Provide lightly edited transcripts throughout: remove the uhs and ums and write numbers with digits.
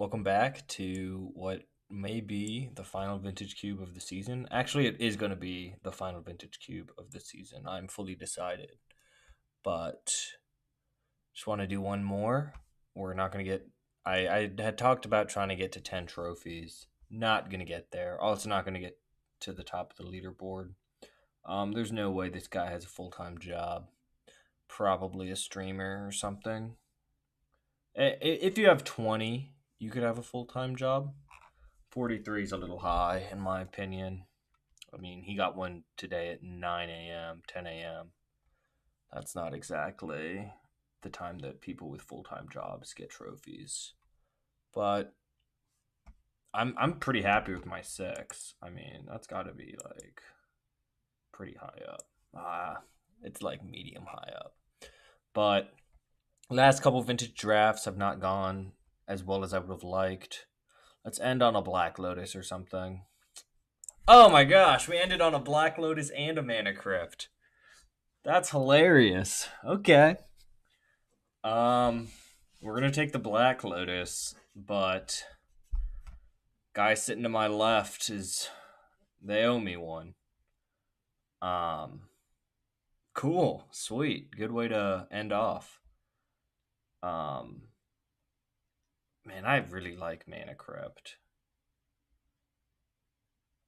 Welcome back to what may be the final vintage cube of the season. Actually, it is going to be the final vintage cube of the season. I'm fully decided, but just want to do one more. We're not going to get. I had talked about trying to get to 10 trophies. Not going to get there. Also, not going to get to the top of the leaderboard. There's no way this guy has a full time job. Probably a streamer or something. If you have 20, you could have a full time job. 43 is a little high, in my opinion. I mean, he got one today at 9 a.m., 10 a.m. That's not exactly the time that people with full time jobs get trophies. But I'm pretty happy with my six. I mean, that's got to be like pretty high up. It's like medium high up. But last couple vintage drafts have not gone as well as I would have liked. Let's end on a Black Lotus or something. Oh my gosh, we ended on a Black Lotus and a Mana Crypt. That's hilarious. Okay. Um we're gonna take the Black Lotus, but guy sitting to my left is they owe me one. Um cool, sweet. Good way to end off. Um Man, I really like Mana Crypt.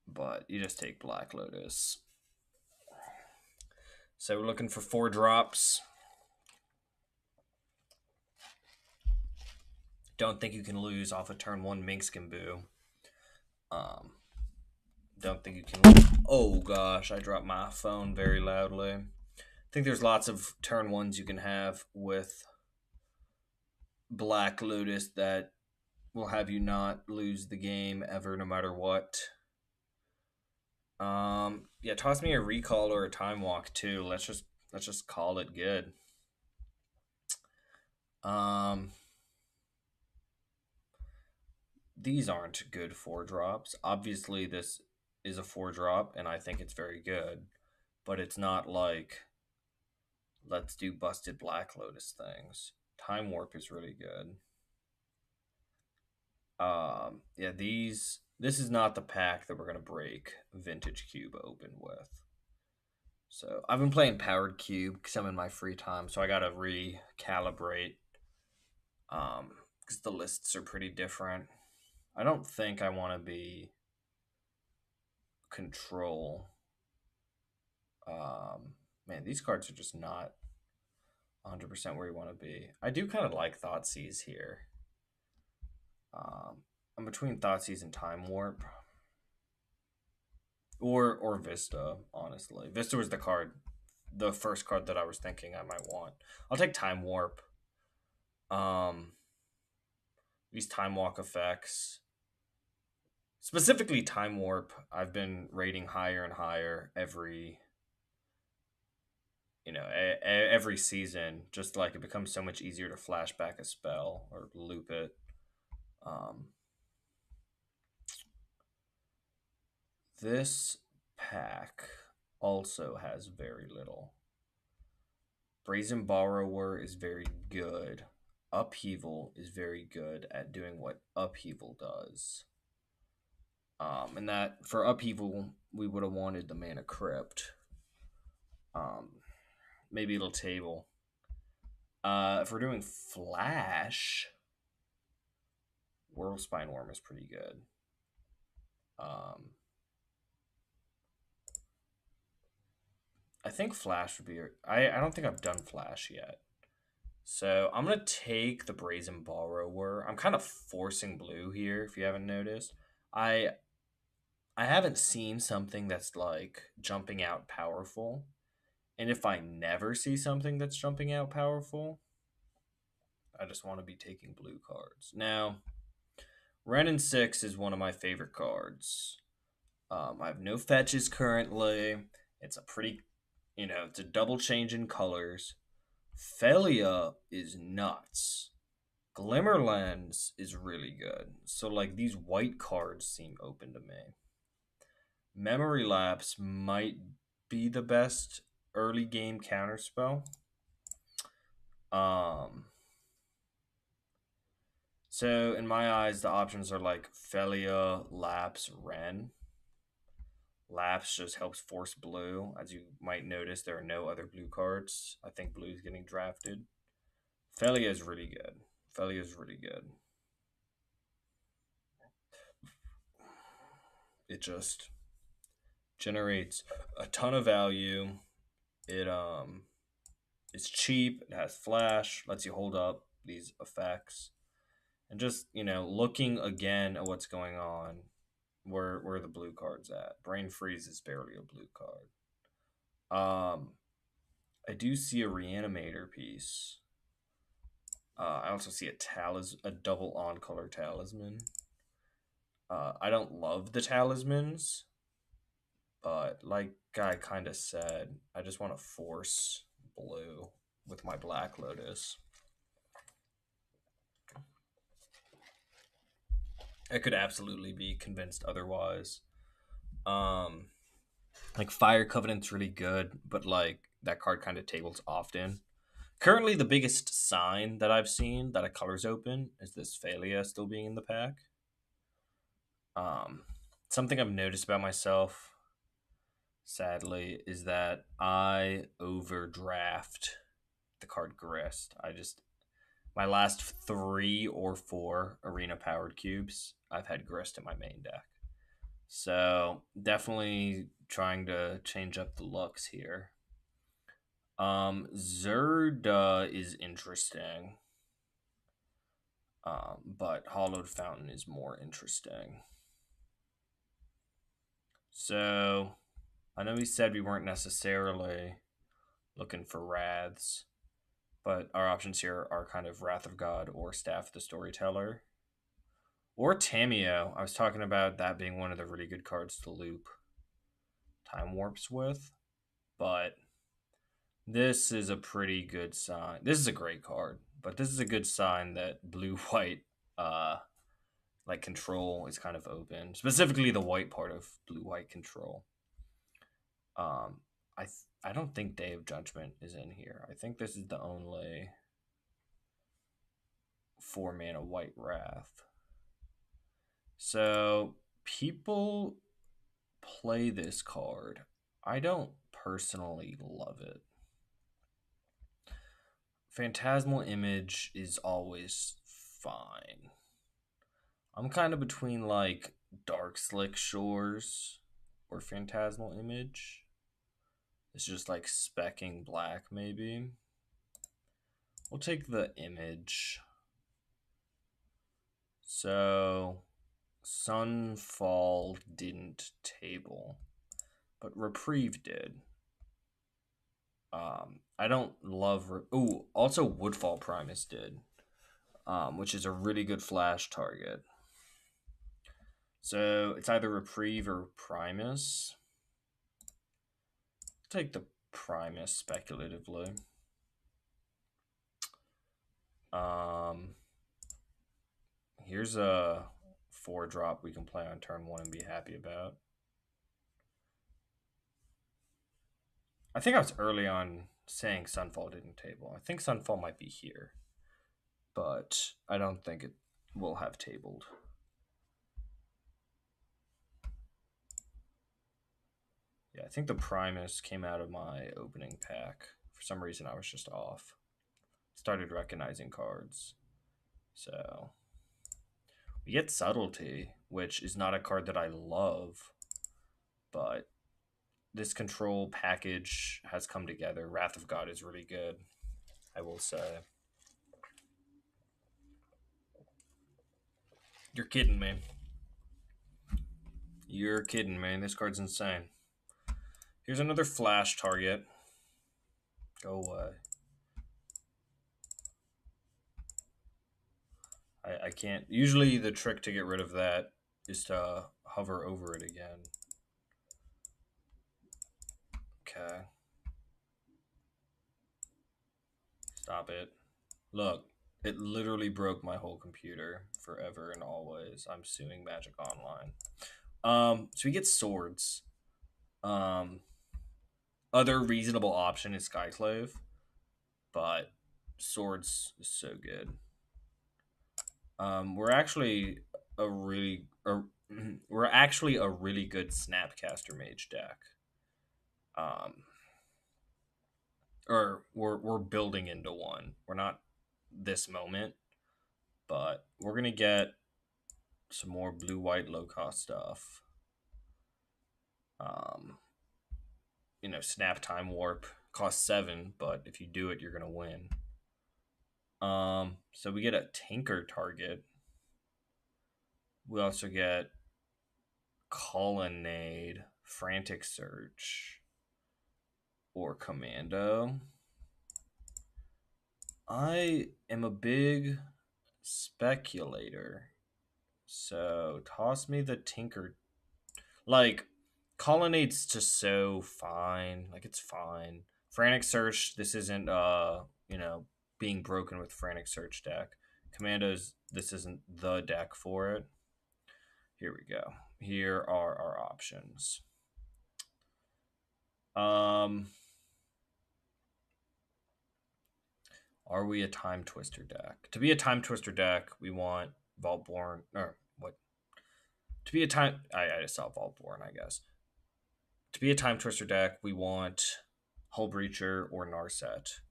But you just take Black Lotus. So we're looking for 4 drops. Don't think you can lose off a turn 1 Minkskin Boo. Don't think you can. Oh gosh, I dropped my phone very loudly. I think there's lots of turn 1s you can have with Black Lotus that will have you not lose the game ever, no matter what. Yeah, toss me a recall or a time walk too. Let's just call it good. Um, these aren't good 4 drops. Obviously, this is a 4 drop, and I think it's very good, but it's not like let's do busted Black Lotus things. Time Warp is really good. Yeah, this is not the pack that we're gonna break Vintage Cube open with. So I've been playing Powered Cube because I'm in my free time, so I gotta recalibrate. Because the lists are pretty different. I don't think I want to be control. Man, these cards are just not 100% where you want to be. I do kind of like Thoughtseize here. I'm between Thoughtseize and Time Warp. Or Vista, honestly. Vista was the first card that I was thinking I might want. I'll take Time Warp. These Time Walk effects. Specifically Time Warp, I've been rating higher and higher every every season, just like it becomes so much easier to flash back a spell or loop it. Um, this pack also has very little. Brazen Borrower is very good. Upheaval is very good at doing what Upheaval does. And that for Upheaval, we would have wanted the Mana Crypt. Maybe it'll table. If we're doing Flash, World Spine Worm is pretty good. I think Flash would be. I don't think I've done Flash yet. So I'm gonna take the Brazen Borrower. I'm kind of forcing blue here, if you haven't noticed. I I haven't seen something that's like jumping out powerful. And if I never see something that's jumping out powerful, I just want to be taking blue cards. Now, Ren and 6 is one of my favorite cards. I have no fetches currently. It's a pretty, it's a double change in colors. Felia is nuts. Glimmerlens is really good. So, like, these white cards seem open to me. Memory Lapse might be the best early game counterspell. So in my eyes, the options are like Felia, Lapse, Ren. Lapse just helps force blue. As you might notice, there are no other blue cards. I think blue is getting drafted. Felia is really good. Felia is really good. It just generates a ton of value. It it's cheap. It has flash. Lets you hold up these effects. And just looking again at what's going on, where the blue card's at. Brain Freeze is barely a blue card. I do see a Reanimator piece. I also see a double on color talisman. I don't love the talismans, but like I kind of said, I just want to force blue with my Black Lotus. I could absolutely be convinced otherwise. Like Fire Covenant's really good, but like that card kind of tables often. Currently, the biggest sign that I've seen that a color's open is this Phalia still being in the pack. Something I've noticed about myself, sadly, is that I overdraft the card Grist. My last 3 or 4 arena powered cubes, I've had Grist in my main deck. So definitely trying to change up the looks here. Zerda is interesting. But Hollowed Fountain is more interesting. So I know we said we weren't necessarily looking for Wraths, but our options here are kind of Wrath of God or Staff the Storyteller. Or Tameo. I was talking about that being one of the really good cards to loop Time Warps with. But this is a pretty good sign. This is a great card, but this is a good sign that blue-white like control is kind of open. Specifically the white part of blue-white control. I don't think Day of Judgment is in here. I think this is the only 4-mana white Wrath. So people play this card. I don't personally love it. Phantasmal Image is always fine. I'm kind of between like Dark Slick Shores or Phantasmal Image. It's just like specking black, maybe. We'll take the Image. So Sunfall didn't table, but Reprieve did. I don't love. Also Woodfall Primus did, which is a really good flash target. So it's either Reprieve or Primus. I'll take the Primus speculatively. Here's a 4-drop we can play on turn 1 and be happy about. I think I was early on saying Sunfall didn't table. I think Sunfall might be here, but I don't think it will have tabled. Yeah, I think the Primus came out of my opening pack. For some reason, I was just off. Started recognizing cards. So we get Subtlety, which is not a card that I love, but this control package has come together. Wrath of God is really good, I will say. You're kidding me. You're kidding me. This card's insane. Here's another flash target. Go away. I can't. Usually the trick to get rid of that is to hover over it again. Okay. Stop it. Look, it literally broke my whole computer forever and always. I'm suing Magic Online. So we get swords. Other reasonable option is Skyclave, but swords is so good. We're actually a really we're actually a really good Snapcaster Mage deck. Um, or we're building into one. We're not this moment, but we're gonna get some more blue white low cost stuff. Um, Snap Time Warp costs 7, but if you do it, you're gonna win. So we get a Tinker target. We also get Colonnade, Frantic Search, or Commando. I am a big speculator, so toss me the Tinker. Like, Colonnade's just so fine. Like, it's fine. Frantic Search, this isn't, being broken with Frantic Search deck. Commandos, this isn't the deck for it. Here we go. Here are our options. Are we a Time Twister deck? To be a Time Twister deck, we want Vaultborn, or what? To be a time, I just saw Vaultborn, I guess. To be a Time Twister deck, we want Hull Breacher or Narset.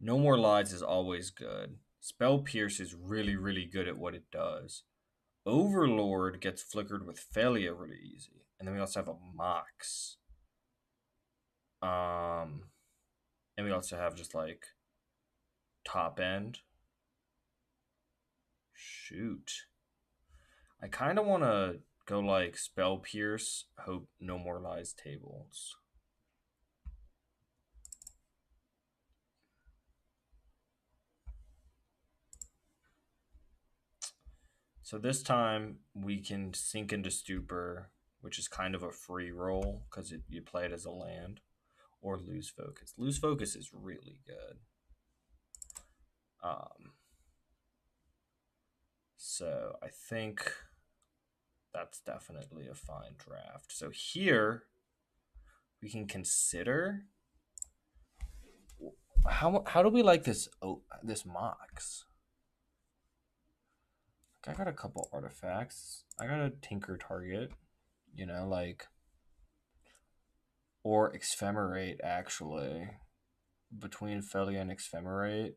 No More Lies is always good. Spell Pierce is really, really good at what it does. Overlord gets flickered with Failure really easy. And then we also have a Mox. And we also have just like top end. Shoot. I kind of want to go like Spell Pierce, hope No More Lies tables. So this time we can sink into Stupor, which is kind of a free roll because you play it as a land, or lose focus. Lose focus is really good. So I think that's definitely a fine draft. So here we can consider how do we like this this Mox? I got a couple artifacts. I got a Tinker target, like or Ephemerate actually. Between Felia and Ephemerate,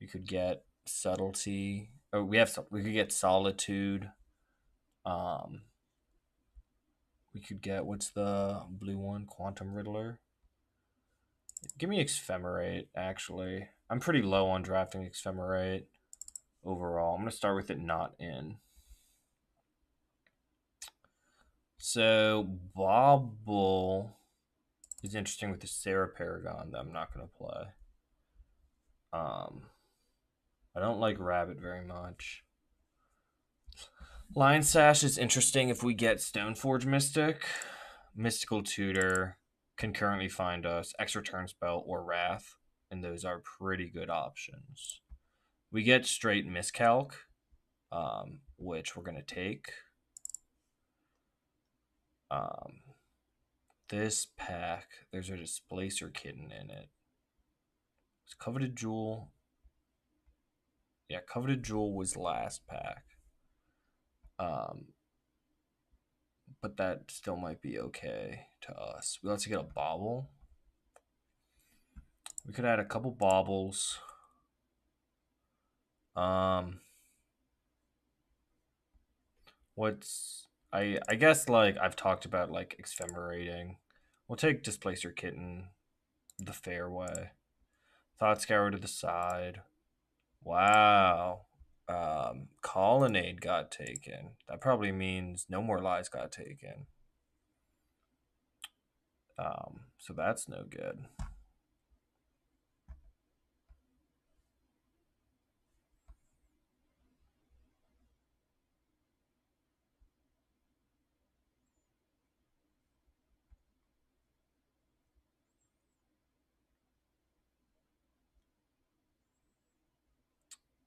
we could get Subtlety. Oh, we could get Solitude. Um, we could get what's the blue one? Quantum Riddler. Give me Ephemerate. Actually, I'm pretty low on drafting Ephemerate overall. I'm gonna start with it not in. So Bobble is interesting with the Sarah Paragon that I'm not gonna play. I don't like Rabbit very much. Lion Sash is interesting if we get Stoneforge Mystic. Mystical Tutor can currently find us, X Return Spell, or Wrath, and those are pretty good options. We get straight Miscalc, which we're going to take. This pack, there's a Displacer Kitten in it. It's Coveted Jewel. Yeah, Coveted Jewel was last pack. But that still might be okay to us. We also get a Bobble. We could add a couple Bobbles. What's I guess like I've talked about like Exfemerating. We'll take Displacer Kitten the fair way. Thought Scour to the side. Wow. Colonnade got taken. That probably means No More Lies got taken. So that's no good.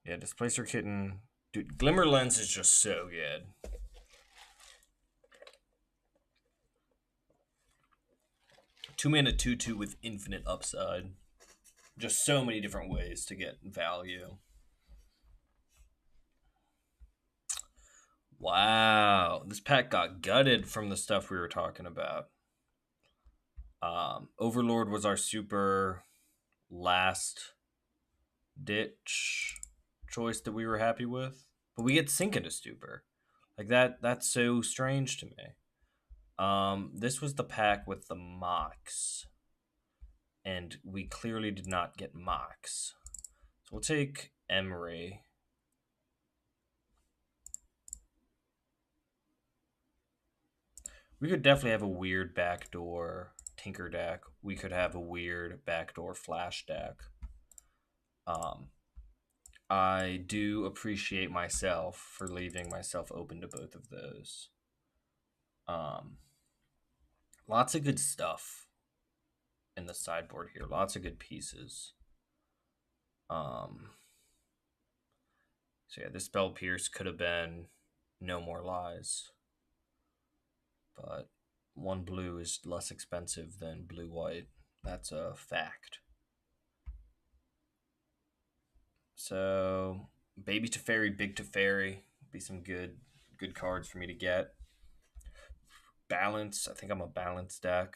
Yeah, Displacer Kitten. Dude, Glimmer Lens is just so good. Two mana 2/2 with infinite upside. Just so many different ways to get value. Wow, this pack got gutted from the stuff we were talking about. Overlord was our super last ditch choice that we were happy with, but we get Sink into Stupor. Like that's so strange to me. This was the pack with the Mox, and we clearly did not get Mox. So we'll take Emery. We could definitely have a weird backdoor Tinker deck. We could have a weird backdoor Flash deck. I do appreciate myself for leaving myself open to both of those. Um, Lots of good stuff in the sideboard here. Lots of good pieces. So yeah, this Spell Pierce could have been No More Lies, but one blue is less expensive than blue white. That's a fact. So Baby Teferi, Big Teferi be some good cards for me to get. Balance. I think I'm a balanced deck.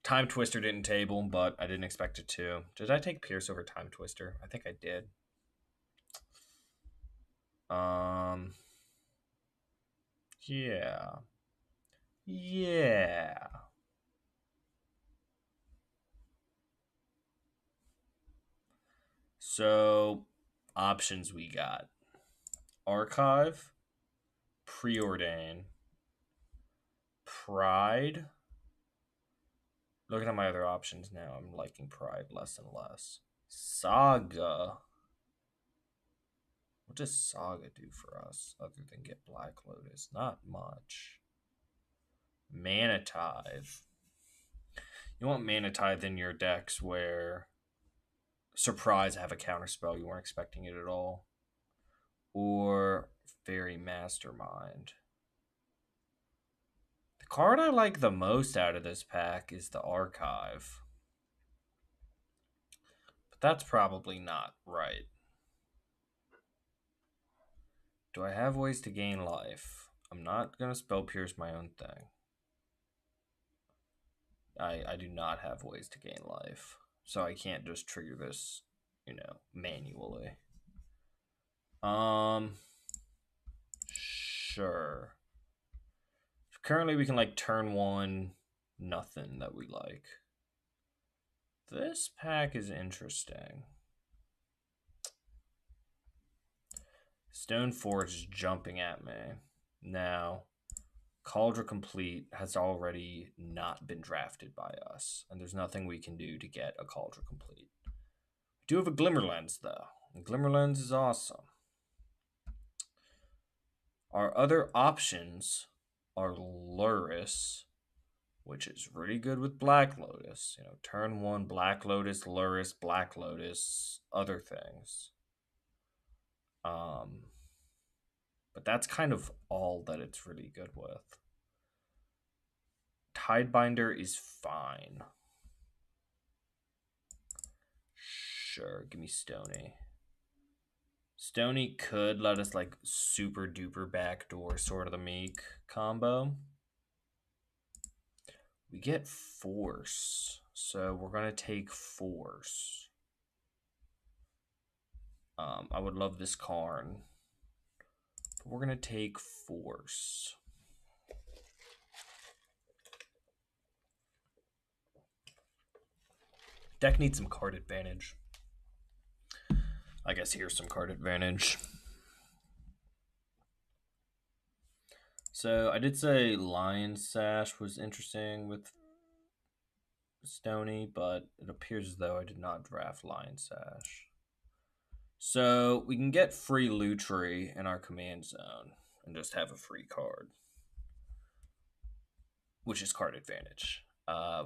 Time Twister didn't table, but I didn't expect it to. Did I take Pierce over Time Twister? I think I did. Yeah. Yeah. So, options we got. Archive, Preordain, Pride. Looking at my other options now, I'm liking Pride less and less. Saga. What does Saga do for us other than get Black Lotus? Not much. Manatithe. You want Manatithe in your decks where surprise have a counterspell you weren't expecting it at all. Or Fairy Mastermind. The card I like the most out of this pack is the Archive. But that's probably not right. Do I have ways to gain life? I'm not going to Spell Pierce my own thing. I do not have ways to gain life. So I can't just trigger this, manually. Sure. Currently we can turn one nothing that we like. This pack is interesting. Stoneforge is jumping at me. Now, Cauldron Complete has already not been drafted by us, and there's nothing we can do to get a Cauldron Complete. We do have a Glimmerlens, though. And Glimmerlens is awesome. Our other options are Luris, which is really good with Black Lotus. Turn one, Black Lotus, Luris, Black Lotus, other things. But that's kind of all that it's really good with. Tidebinder is fine. Sure, give me Stony. Stony could let us super duper backdoor Sword of the Meek combo. We get Force, so we're gonna take Force. I would love this Karn, but we're gonna take Force. Deck needs some card advantage. I guess here's some card advantage. So I did say Lion Sash was interesting with Stony, but it appears as though I did not draft Lion Sash. So we can get free Lutri in our command zone and just have a free card, which is card advantage.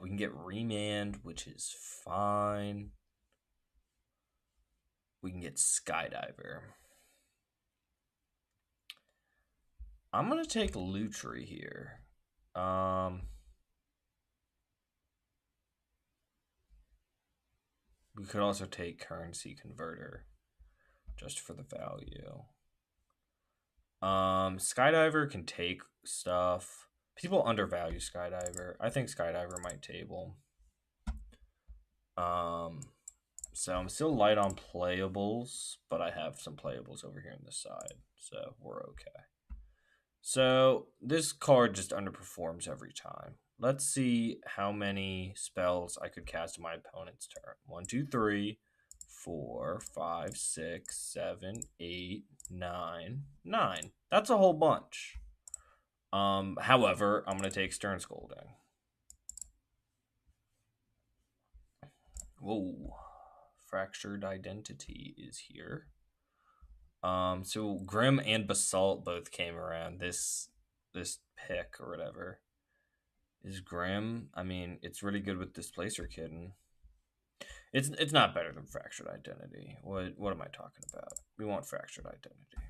We can get Remand, which is fine. We can get Skydiver. I'm going to take Lutri here. We could also take Currency Converter just for the value. Skydiver can take stuff. People undervalue Skydiver. I think Skydiver might table. So I'm still light on playables, but I have some playables over here on this side, so we're okay. So this card just underperforms every time. Let's see how many spells I could cast in my opponent's turn. 1, 2, 3, 4, 5, 6, 7, 8, 9, 9. That's a whole bunch. However, I'm gonna take Stern Scolding. Whoa. Fractured Identity is here. So Grim and Basalt both came around. This pick or whatever is Grim. I mean, it's really good with Displacer Kitten. It's not better than Fractured Identity. What am I talking about? We want Fractured Identity.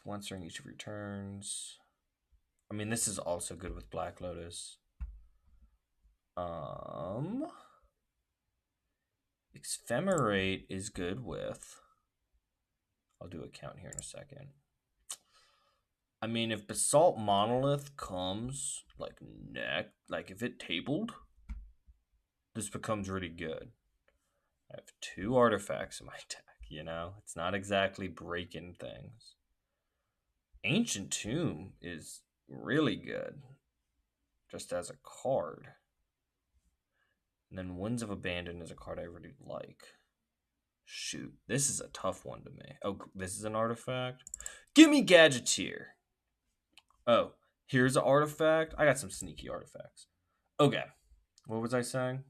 Once during each of your turns. I mean, this is also good with Black Lotus. Ephemerate is good with. I'll do a count here in a second. I mean, if Basalt Monolith comes like if it tabled, this becomes really good. I have 2 artifacts in my deck, you know? It's not exactly breaking things. Ancient Tomb is really good, just as a card. And then Winds of Abandon is a card I really like. Shoot, this is a tough one to me. Oh, this is an artifact? Give me Gadgeteer. Oh, here's an artifact. I got some sneaky artifacts. Okay, what was I saying?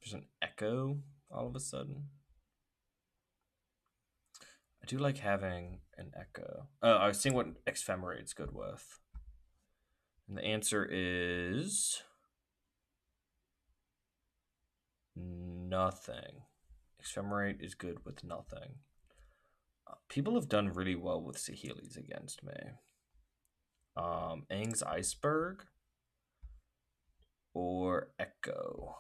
There's an Echo all of a sudden. I do like having an Echo. Oh, I was seeing what Ephemerate's good with. And the answer is nothing. Ephemerate is good with nothing. People have done really well with Saheeli's against me. Aang's Iceberg or Echo.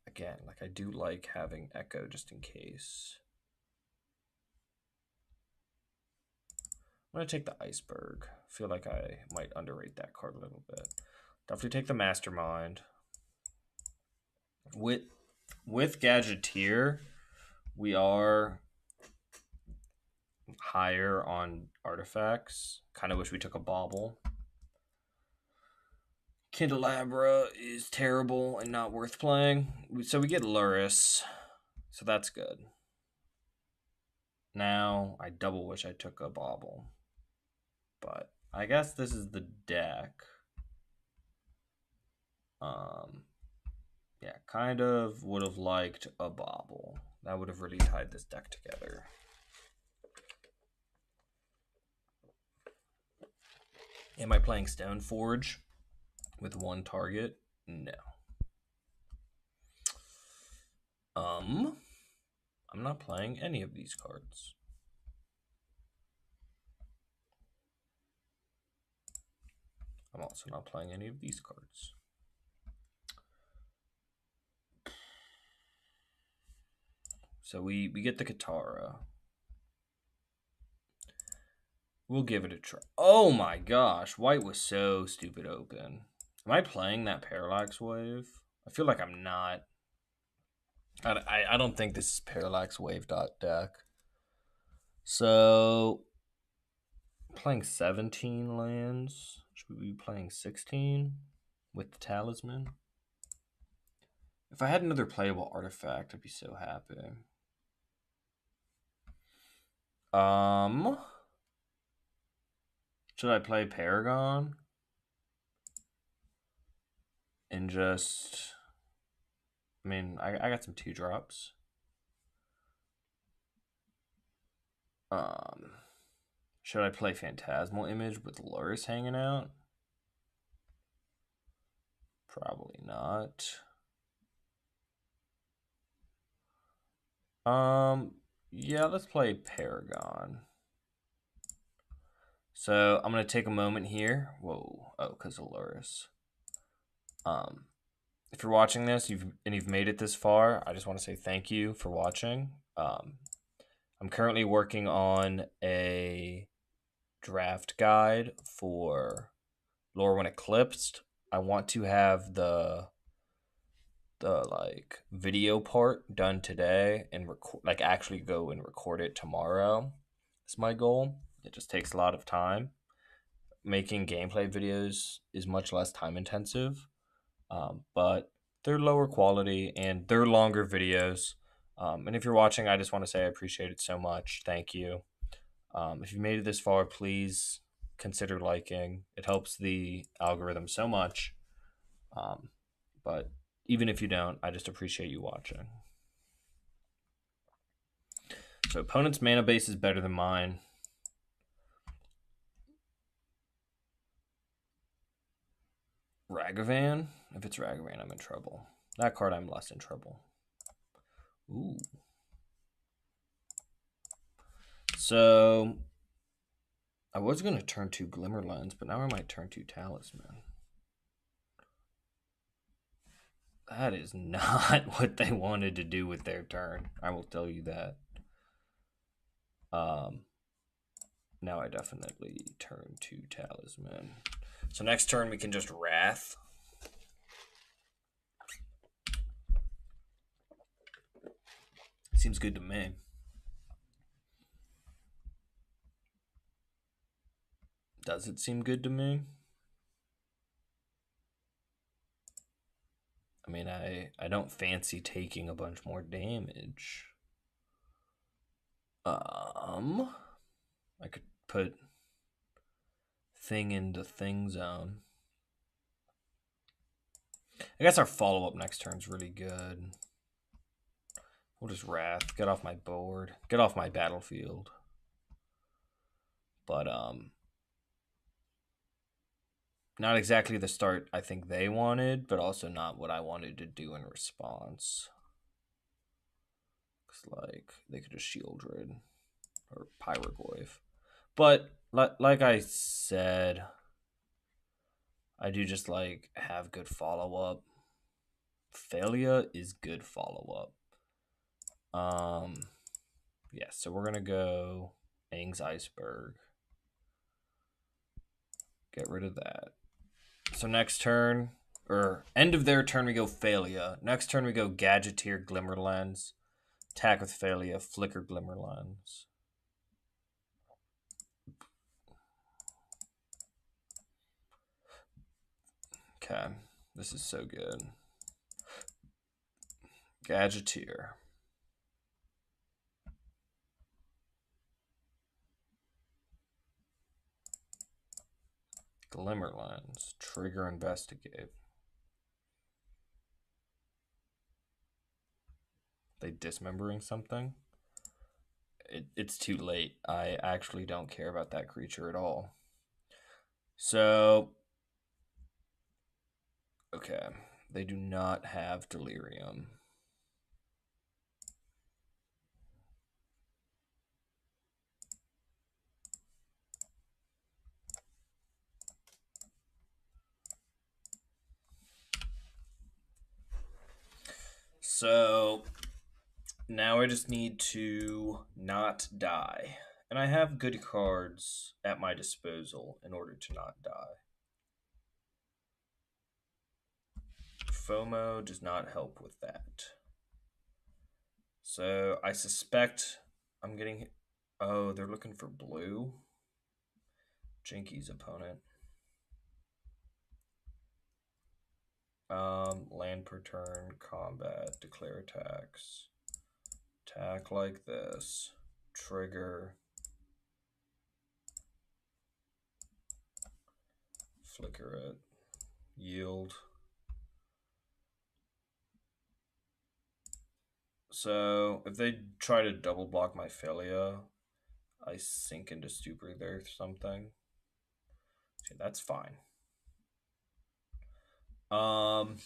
Again, like I do like having Echo just in case. I'm going to take the Iceberg. I feel like I might underrate that card a little bit. Definitely take the Mastermind. With Gadgeteer, we are higher on artifacts. Kind of wish we took a Bauble. Candelabra is terrible and not worth playing. So we get Luris. So that's good. Now, I double wish I took a Bauble. But I guess this is the deck. Yeah, kind of would have liked a Bauble. That would have really tied this deck together. Am I playing Stoneforge with 1 target? No. I'm not playing any of these cards. I'm also not playing any of these cards. So we get the Katara. We'll give it a try. Oh my gosh, white was so stupid open. Am I playing that Parallax Wave? I feel like I'm not. I don't think this is Parallax Wave deck. So, playing 17 lands. Should we be playing 16 with the Talisman? If I had another playable artifact, I'd be so happy. Should I play Paragon? And just... I mean, I got some 2-drops. Should I play Phantasmal Image with Luris hanging out? Probably not. Yeah, let's play Paragon. So I'm gonna take a moment here. Whoa, oh, because of Luris. if you're watching this, you've made it this far, I just want to say thank you for watching. I'm currently working on a draft guide for Lore When Eclipsed. I want to have the like video part done today and like actually go and record it tomorrow. It's my goal. It just takes a lot of time. Making gameplay videos is much less time intensive, but they're lower quality and they're longer videos. And if you're watching, I just want to say I appreciate it so much. Thank you. If you've made it this far, please consider liking. It helps the algorithm so much. But even if you don't, I just appreciate you watching. So opponent's mana base is better than mine. Ragavan? If it's Ragavan, I'm in trouble. That card, I'm less in trouble. Ooh. So I was going to turn 2 Glimmer Lens, but now I might turn 2 Talisman. That is not what they wanted to do with their turn. I will tell you that. Now I definitely turn 2 Talisman. So next turn we can just Wrath. Seems good to me. Does it seem good to me? I mean, I don't fancy taking a bunch more damage. I could put thing into thing zone. I guess our follow-up next turn's really good. We'll just Wrath. Get off my board. Get off my battlefield. But, not exactly the start I think they wanted, but also not what I wanted to do in response. Looks like they could just Shieldred or Pyroglyph. But, like I said, I do just, like, have good follow-up. Failure is good follow-up. Yeah, so we're gonna go Aang's Iceberg. Get rid of that. So next turn, or end of their turn, we go Failure. Next turn, we go Gadgeteer, Glimmer Lens. Attack with Failure, Flicker, Glimmer Lens. Okay, this is so good. Gadgeteer. Glimmer Lens. Trigger, Investigate. They dismembering something? It's too late. I actually don't care about that creature at all. So, okay. They do not have Delirium. So, now I just need to not die. And I have good cards at my disposal in order to not die. FOMO does not help with that. So I suspect I'm getting... Oh, they're looking for blue? Jinky's opponent. Land per turn, combat, declare attacks. Attack like this. Trigger. Flicker it. Yield. So if they try to double block my Failure, I sink into Stupor there or something. Okay, that's fine. 1,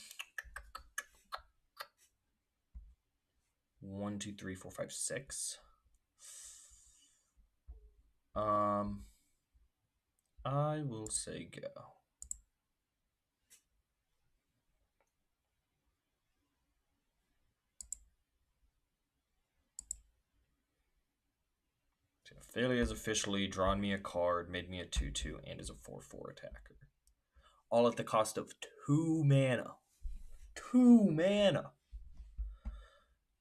2, 3, 4, 5, 6. I will say go. Thalia has officially drawn me a card, made me a 2/2, and is a 4/4 attacker. All at the cost of 2 mana. 2 mana.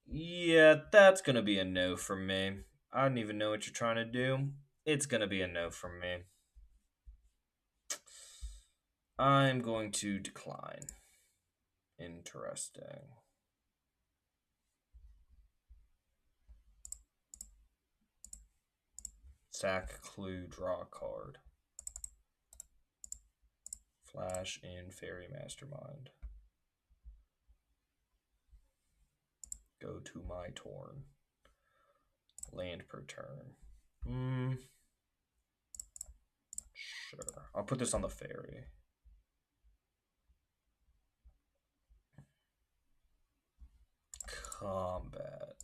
Yeah, that's gonna be a no from me. I don't even know what you're trying to do. It's gonna be a no from me. I'm going to decline. Interesting. Sack clue, draw a card. Flash in Fairy Mastermind. Go to my turn. Land per turn. Sure. I'll put this on the Fairy. Combat.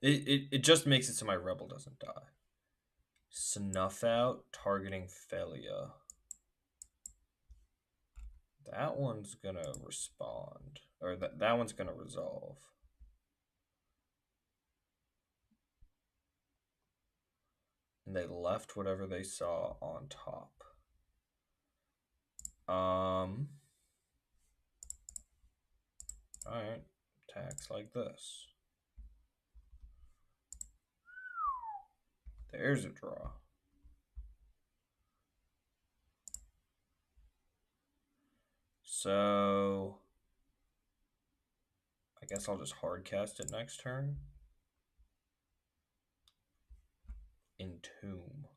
It just makes it so my Rebel doesn't die. Snuff out, targeting Thalia. That one's gonna respond. Or that one's gonna resolve. And they left whatever they saw on top. Alright. Attacks like this. There's a draw. So I guess I'll just hard cast it next turn. Entomb.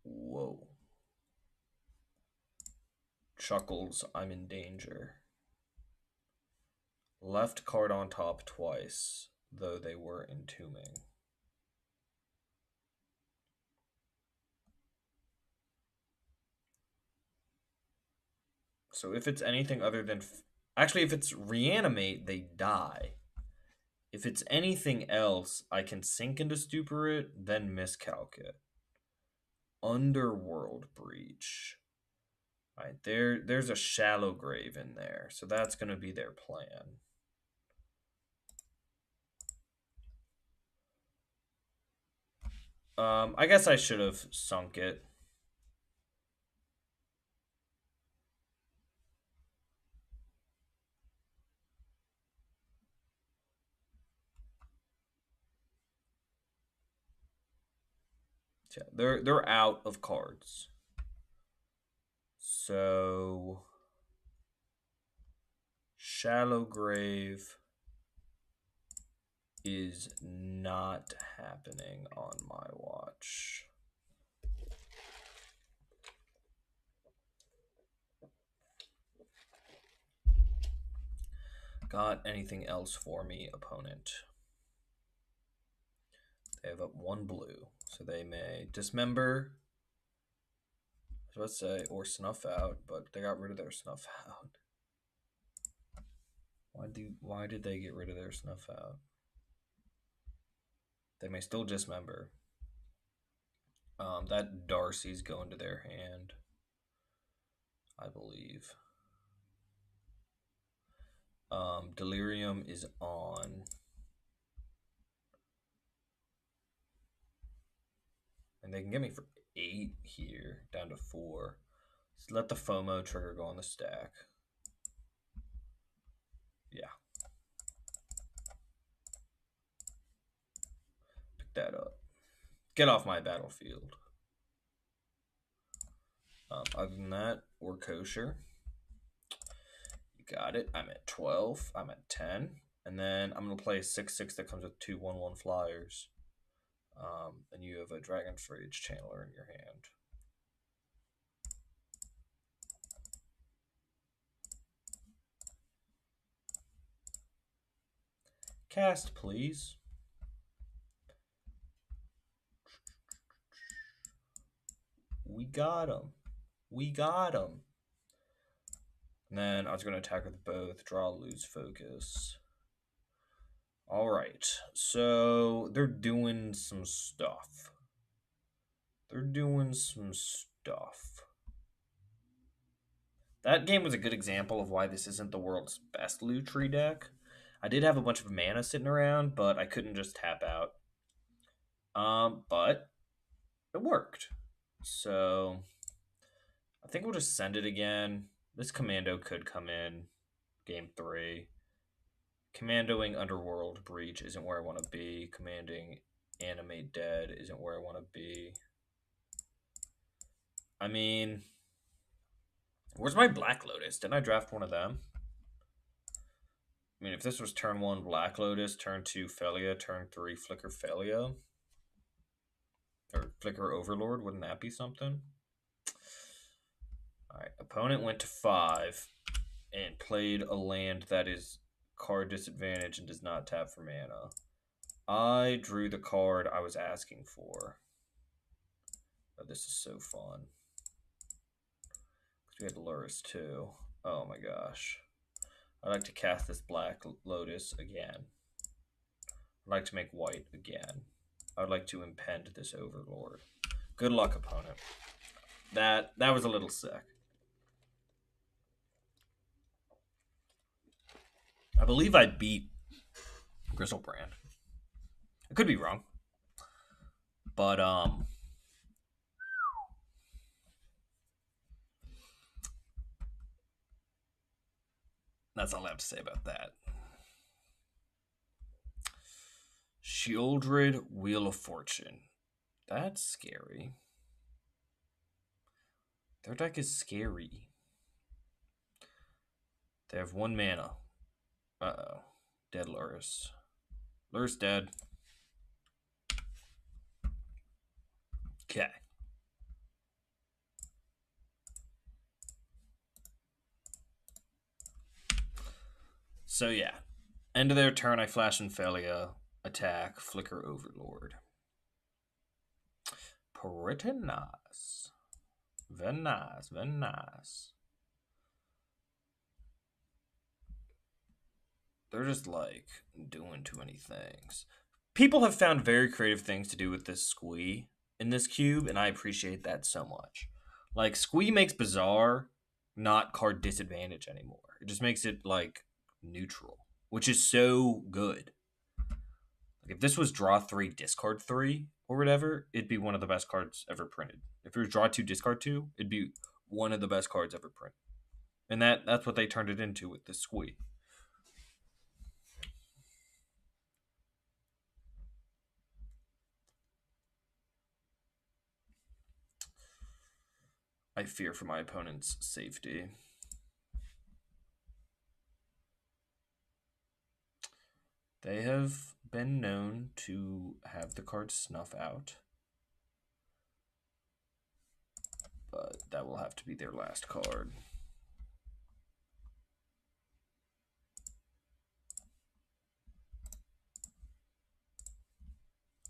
Whoa. Chuckles, I'm in danger. Left card on top twice, though they were entombing. So if it's anything other than... Actually, if it's reanimate, they die. If it's anything else, I can sink into Stupor it, then miscalc it. Underworld Breach. All right, there's a Shallow Grave in there, so that's going to be their plan. I guess I should have sunk it. Yeah, they're out of cards. So Shallow Grave is not happening on my watch. Got anything else for me, opponent? They have up 1 blue, so they may dismember. I was about to say, or snuff out, but they got rid of their snuff out. Why did they get rid of their snuff out? They may still dismember. That Darcy's going to their hand, I believe. Delirium is on. And they can get me for 8 here, down to 4. So let the FOMO trigger go on the stack. Yeah. Pick that up. Get off my battlefield. Other than that, we're kosher. You got it. I'm at 12. I'm at 10. And then I'm going to play a 6/6 that comes with 2 1/1 flyers. And you have a Dragon's Rage Channeler in your hand. Cast, please. We got him. We got him. And then I was going to attack with both. Draw, lose, focus. All right. So they're doing some stuff. That game was a good example of why this isn't the world's best loot tree deck. I did have a bunch of mana sitting around, but I couldn't just tap out. But it worked. So I think we'll just send it again. This commando could come in game 3. Commandoing Underworld Breach isn't where I want to be. Commanding Animate Dead isn't where I want to be. I mean, where's my Black Lotus? Didn't I draft one of them? I mean, if this was turn 1 Black Lotus, turn 2 Felia, turn 3 Flicker Felia, or Flicker Overlord, wouldn't that be something? Alright, opponent went to 5 and played a land that is card disadvantage and does not tap for mana. I drew the card I was asking for. Oh, this is so fun. We had Luris too. Oh my gosh. I'd like to cast this Black Lotus again. I'd like to make white again. I would like to impend this Overlord. Good luck, opponent. That was a little sick. I believe I beat Grizzlebrand. I could be wrong. But that's all I have to say about that. Shieldred Wheel of Fortune. That's scary. Their deck is scary. They have 1 mana. Uh-oh. Dead Luris. Luris dead. Okay. So yeah. End of their turn, I flash Infelia. Attack, Flicker Overlord. Pretty nice. Very nice, very nice. They're just like doing too many things. People have found very creative things to do with this Squee in this cube, and I appreciate that so much. Like, Squee makes Bazaar not card disadvantage anymore. It just makes it like neutral, which is so good. Like, if this was draw 3, discard 3, or whatever, it'd be one of the best cards ever printed. If it was draw 2, discard 2, it'd be one of the best cards ever printed. And that's what they turned it into with the Squee. I fear for my opponent's safety. They have been known to have the card snuff out. But that will have to be their last card.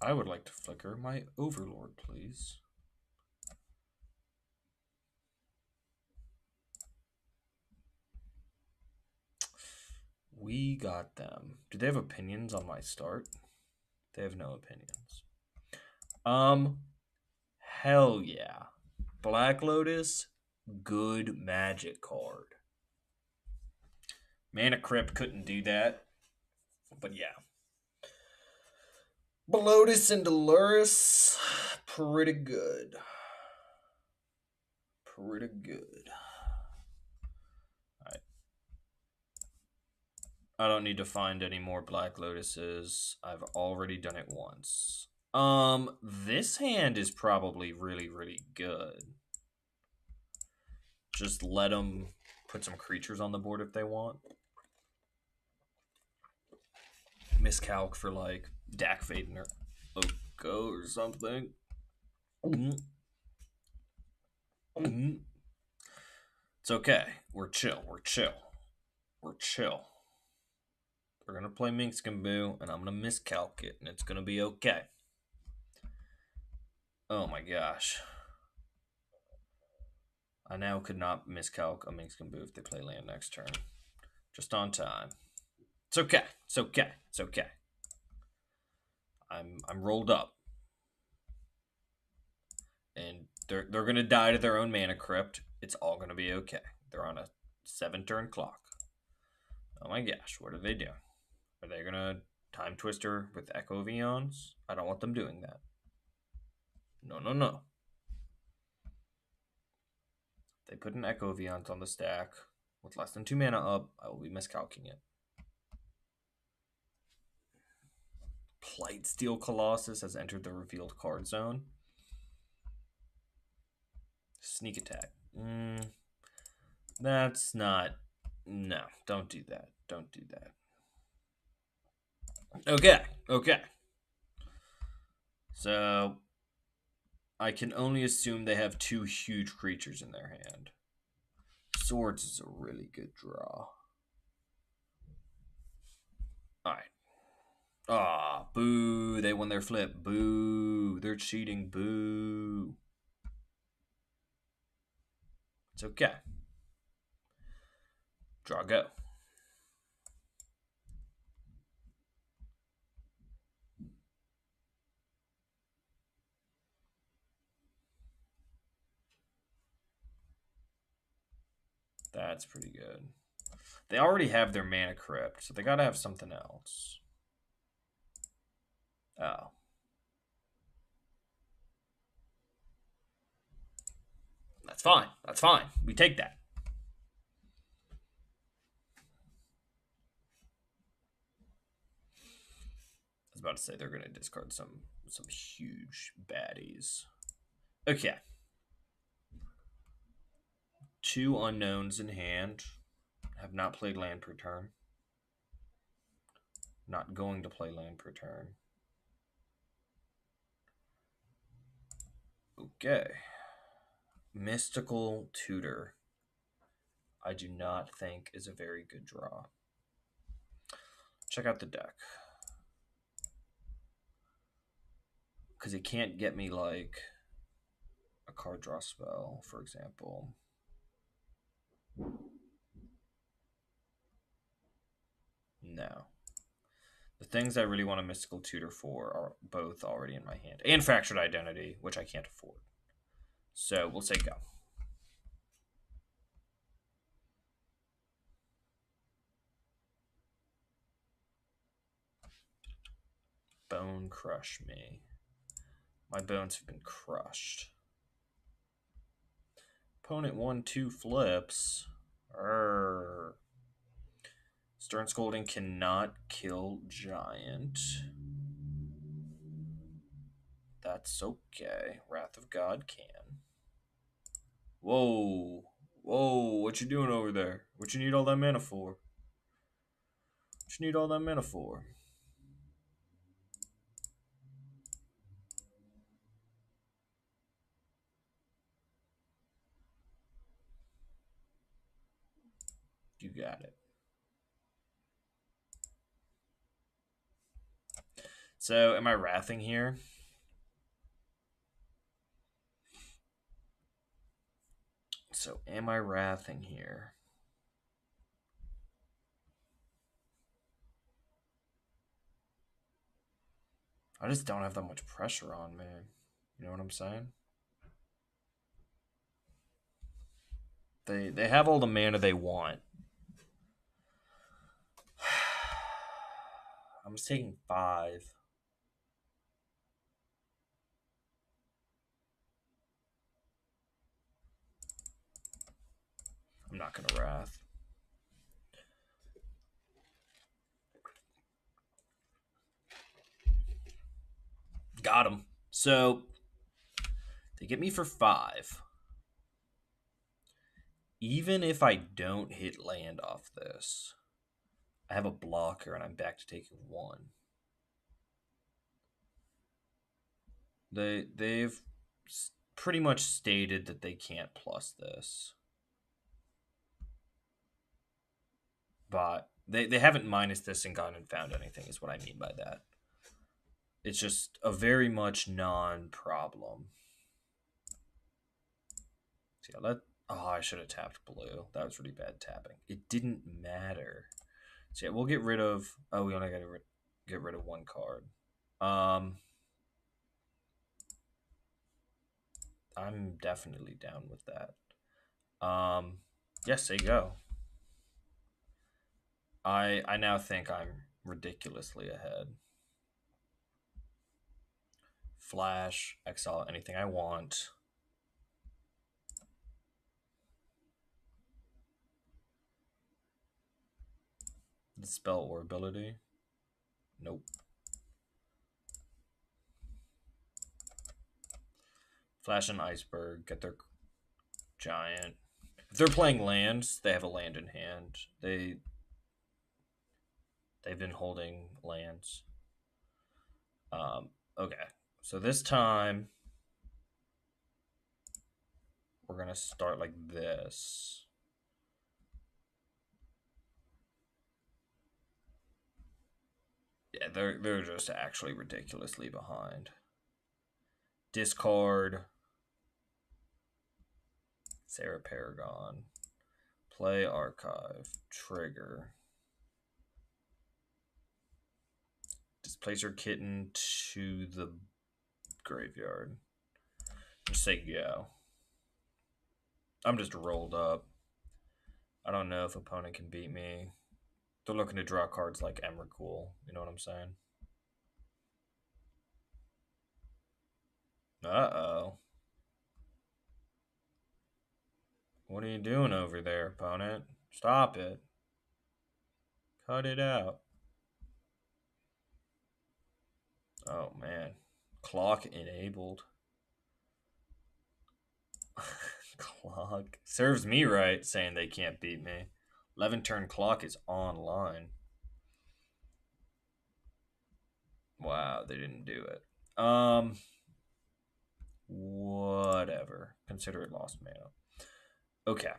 I would like to flicker my Overlord, please. We got them. Do they have opinions on my start? They have no opinions. Hell yeah. Black Lotus, good magic card. Mana Crypt couldn't do that. But yeah. Lotus and Luris, pretty good. Pretty good. Alright. I don't need to find any more Black Lotuses. I've already done it once. This hand is probably really, really good. Just let them put some creatures on the board if they want. Miscalc for like Dak Faden or Oko or something. It's okay. We're chill. We're chill. We're chill. We're going to play Minxcamboo, and I'm going to miscalc it, and it's going to be okay. Oh my gosh. I now could not miscalc a Minxcamboo if they play land next turn. Just on time. It's okay. It's okay. It's okay. I'm rolled up. And they're going to die to their own Mana Crypt. It's all going to be okay. They're on a 7-turn clock. Oh my gosh, what are they doing? Are they gonna Time Twister with Echo Vions? I don't want them doing that. No, no, no. If they put an Echo Vions on the stack with less than 2 mana up, I will be miscalculating it. Blightsteel Colossus has entered the revealed card zone. Sneak attack. That's not. No, don't do that. Don't do that. Okay, okay. So I can only assume they have 2 huge creatures in their hand. Swords is a really good draw. Alright. Ah, boo. They won their flip. Boo. They're cheating. Boo. It's okay. Draw go. That's pretty good. They already have their Mana Crypt, so they gotta have something else. Oh. That's fine. That's fine. We take that. I was about to say they're gonna discard some huge baddies. Okay. 2 unknowns in hand. Have not played land per turn. Not going to play land per turn. Okay. Mystical Tutor. I do not think is a very good draw. Check out the deck. Because it can't get me like a card draw spell, for example. No. The things I really want a Mystical Tutor for are both already in my hand. And Fractured Identity, which I can't afford. So we'll say go. Bone crush me. My bones have been crushed. Opponent 1/2 flips. Stern Scolding cannot kill Giant. That's okay. Wrath of God can. Whoa. Whoa, what you doing over there? What you need all that mana for? What you need all that mana for? You got it. So, am I wrathing here? So, am I wrathing here? I just don't have that much pressure on, man. You know what I'm saying? They have all the mana they want. I'm just taking 5. I'm not gonna wrath. Got him. So they get me for 5. Even if I don't hit land off this, I have a blocker and I'm back to taking 1. They've pretty much stated that they can't plus this. But they haven't minus this and gone and found anything, is what I mean by that. It's just a very much non-problem. So yeah, I should have tapped blue. That was really bad tapping. It didn't matter. So yeah, we'll get rid of... Oh, we only got to get rid of 1 card. I'm definitely down with that. Yes, there you go. I now think I'm ridiculously ahead. Flash, exile anything I want. Dispel or ability. Nope. Flash and Iceberg, get their giant. If they're playing lands, they have a land in hand. They've been holding lands. Okay, so this time we're gonna start like this. Yeah, they're just actually ridiculously behind. Discard Sarah Paragon. Play archive. Trigger. Displace your kitten to the graveyard. Just say go. I'm just rolled up. I don't know if opponent can beat me. They're looking to draw cards like Emrakul. You know what I'm saying? Uh-oh. What are you doing over there, opponent? Stop it. Cut it out. Oh, man. Clock enabled. Clock. Serves me right saying they can't beat me. 11 turn clock is online. Wow, they didn't do it. Whatever. Consider it lost mana. Okay.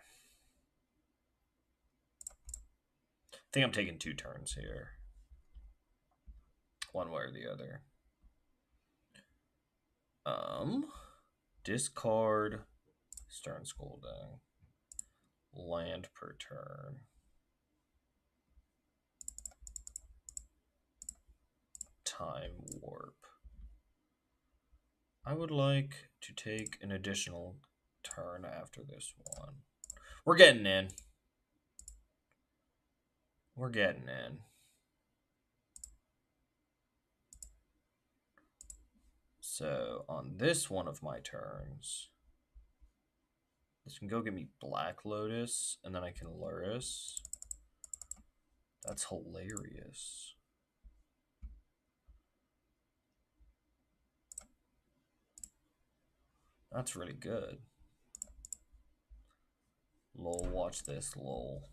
I think I'm taking 2 turns here. One way or the other. Discard Stern Scolding. Land per turn. Time Warp. I would like to take an additional turn after this one. We're getting in. We're getting in. So on this one of my turns, this can go get me Black Lotus, and then I can Luris. That's hilarious. That's really good. Lol, watch this, lol.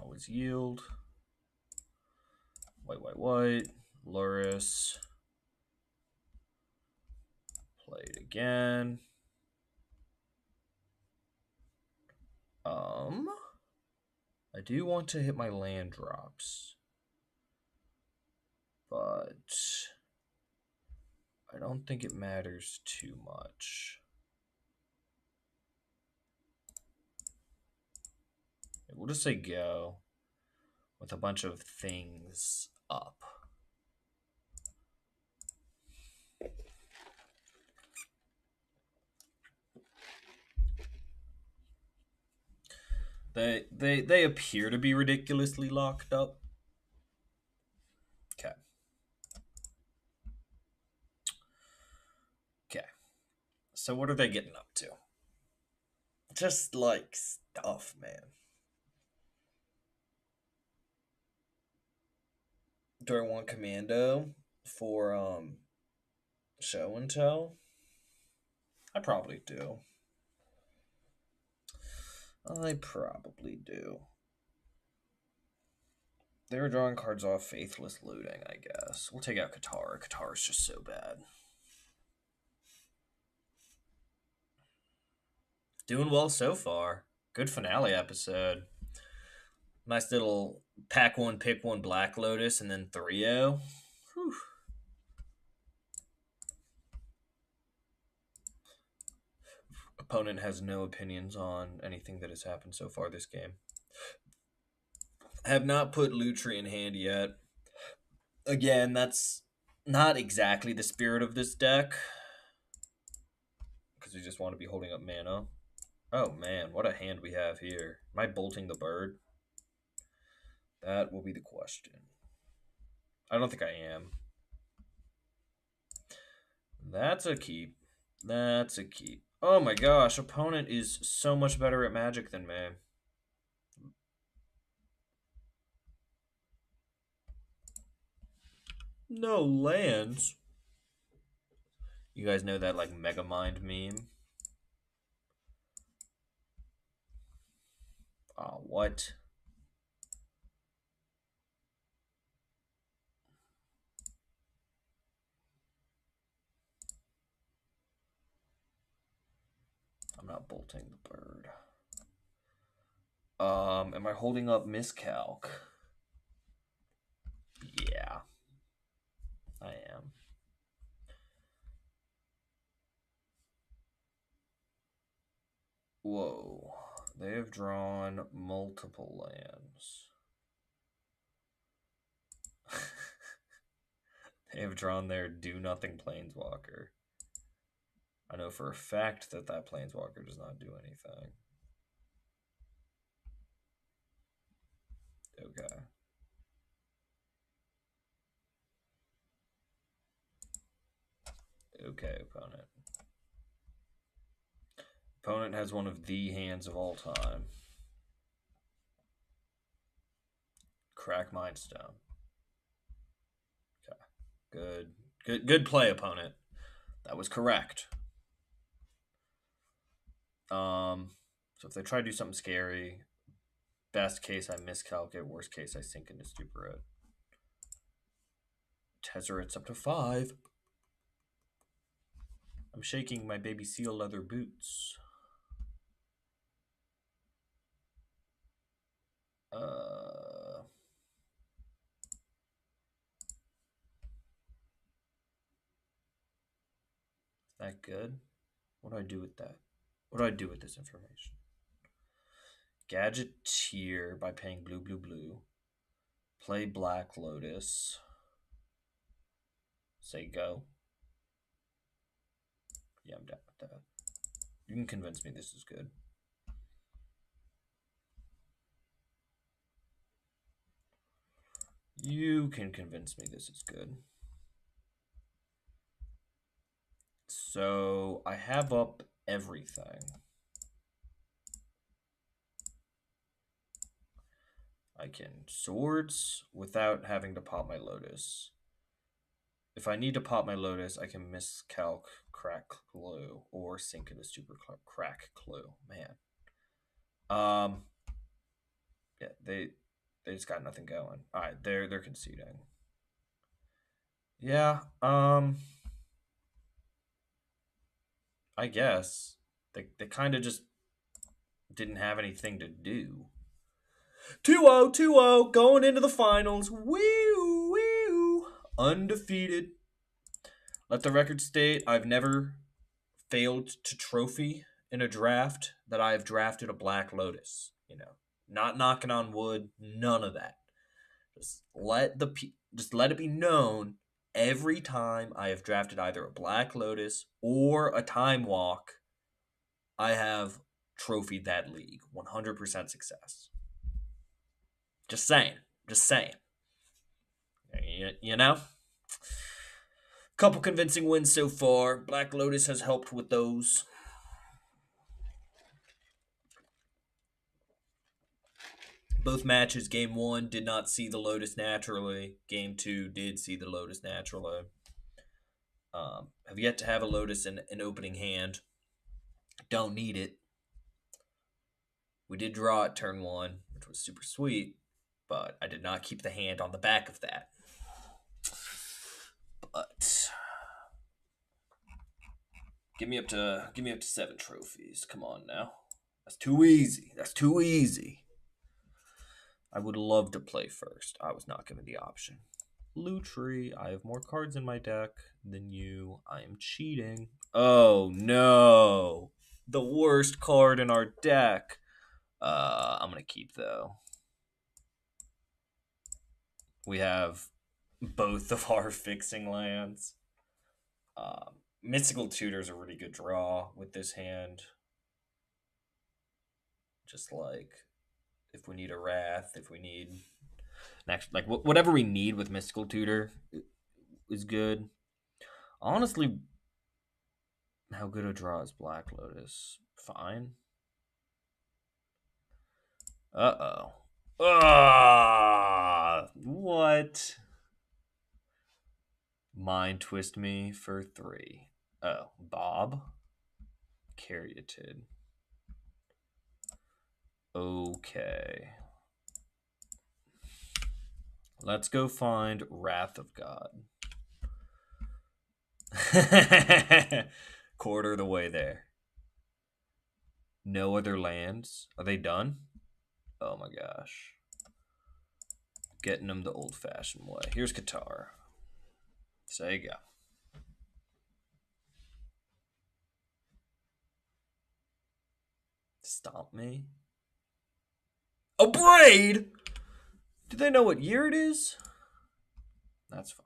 Always yield. White, white, white. Luris. Play it again. I do want to hit my land drops, but I don't think it matters too much. We'll just say go with a bunch of things up. They appear to be ridiculously locked up. Okay. Okay. So what are they getting up to? Just like stuff, man. Do I want commando for show and tell? I probably do. I probably do. They were drawing cards off Faithless Looting, I guess. We'll take out Katara. Katara's just so bad. Doing well so far. Good finale episode. Nice little pack one, pick one Black Lotus, and then 3-0. Whew. Opponent has no opinions on anything that has happened so far this game. I have not put Lutri in hand yet. Again, that's not exactly the spirit of this deck, because we just want to be holding up mana. Oh man, what a hand we have here. Am I bolting the bird? That will be the question. I don't think I am. That's a keep. That's a keep. Oh my gosh, opponent is so much better at Magic than me. No lands. You guys know that like Mega Mind meme? What? I'm not bolting the bird. Am I holding up miscalc? Yeah, I am. Whoa. They have drawn multiple lands. They have drawn their do-nothing Planeswalker. I know for a fact that that Planeswalker does not do anything. Okay. Okay, opponent. Opponent has one of the hands of all time. Crack Mindstone. Okay. Good play, opponent. That was correct. So if they try to do something scary, best case I miscalculate, worst case I sink into Stupid Road. Tezzeret's up to 5. I'm shaking my baby seal leather boots. That good? What do I do with that? What do I do with this information? Gadgeteer by paying blue, blue, blue. Play Black Lotus. Say go. Yeah, I'm down with that. You can convince me this is good. You can convince me this is good. So I have up everything. I can swords without having to pop my Lotus. If I need to pop my Lotus, I can miscalc crack clue or sink into super crack clue. Man. Yeah, they just got nothing going. All right, they're conceding. Yeah, I guess they kind of just didn't have anything to do. 2-0, 2-0, going into the finals. Woo, woo. Undefeated. Let the record state I've never failed to trophy in a draft that I have drafted a Black Lotus. You know, not knocking on wood, none of that. Just let it be known every time I have drafted either a Black Lotus or a Time Walk, I have trophied that league. 100% success. Just saying. Just saying. You know? Couple convincing wins so far. Black Lotus has helped with those. Both matches, game 1 did not see the Lotus naturally. Game 2 did see the Lotus naturally. Have yet to have a Lotus in an opening hand. Don't need it. We did draw at turn 1, which was super sweet, but I did not keep the hand on the back of that. But give me up to 7 trophies. Come on now. That's too easy. That's too easy. I would love to play first. I was not given the option. Lutri, I have more cards in my deck than you. I am cheating. Oh no. The worst card in our deck. I'm gonna keep though. We have both of our fixing lands. Mystical Tutor is a really good draw with this hand. Just like if we need a Wrath, if we need Next, like whatever we need with Mystical Tutor is good. Honestly, how good a draw is Black Lotus? Fine. Uh-oh. What? Mind twist me for 3. Oh, Bob? Caryatid. Okay. Let's go find Wrath of God. Quarter of the way there. No other lands. Are they done? Oh my gosh. Getting them the old-fashioned way. Here's Qatar. Sega. Stomp me? A braid? Do they know what year it is? That's fine.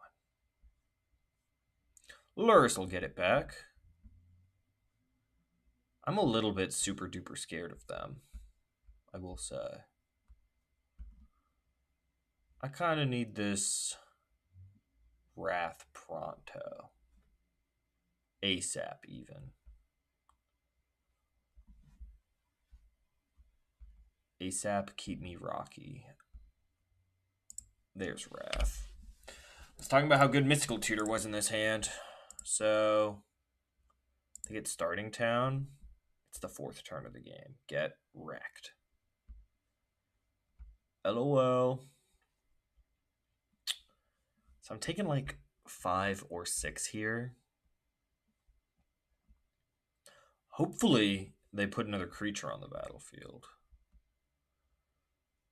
Lurrus will get it back. I'm a little bit super duper scared of them, I will say. I kind of need this Wrath pronto. ASAP, even. ASAP, keep me rocky. There's Wrath. I was talking about how good Mystical Tutor was in this hand. So, I think it's starting town. It's the 4th turn of the game. Get wrecked. LOL. So I'm taking like 5 or 6 here. Hopefully, they put another creature on the battlefield.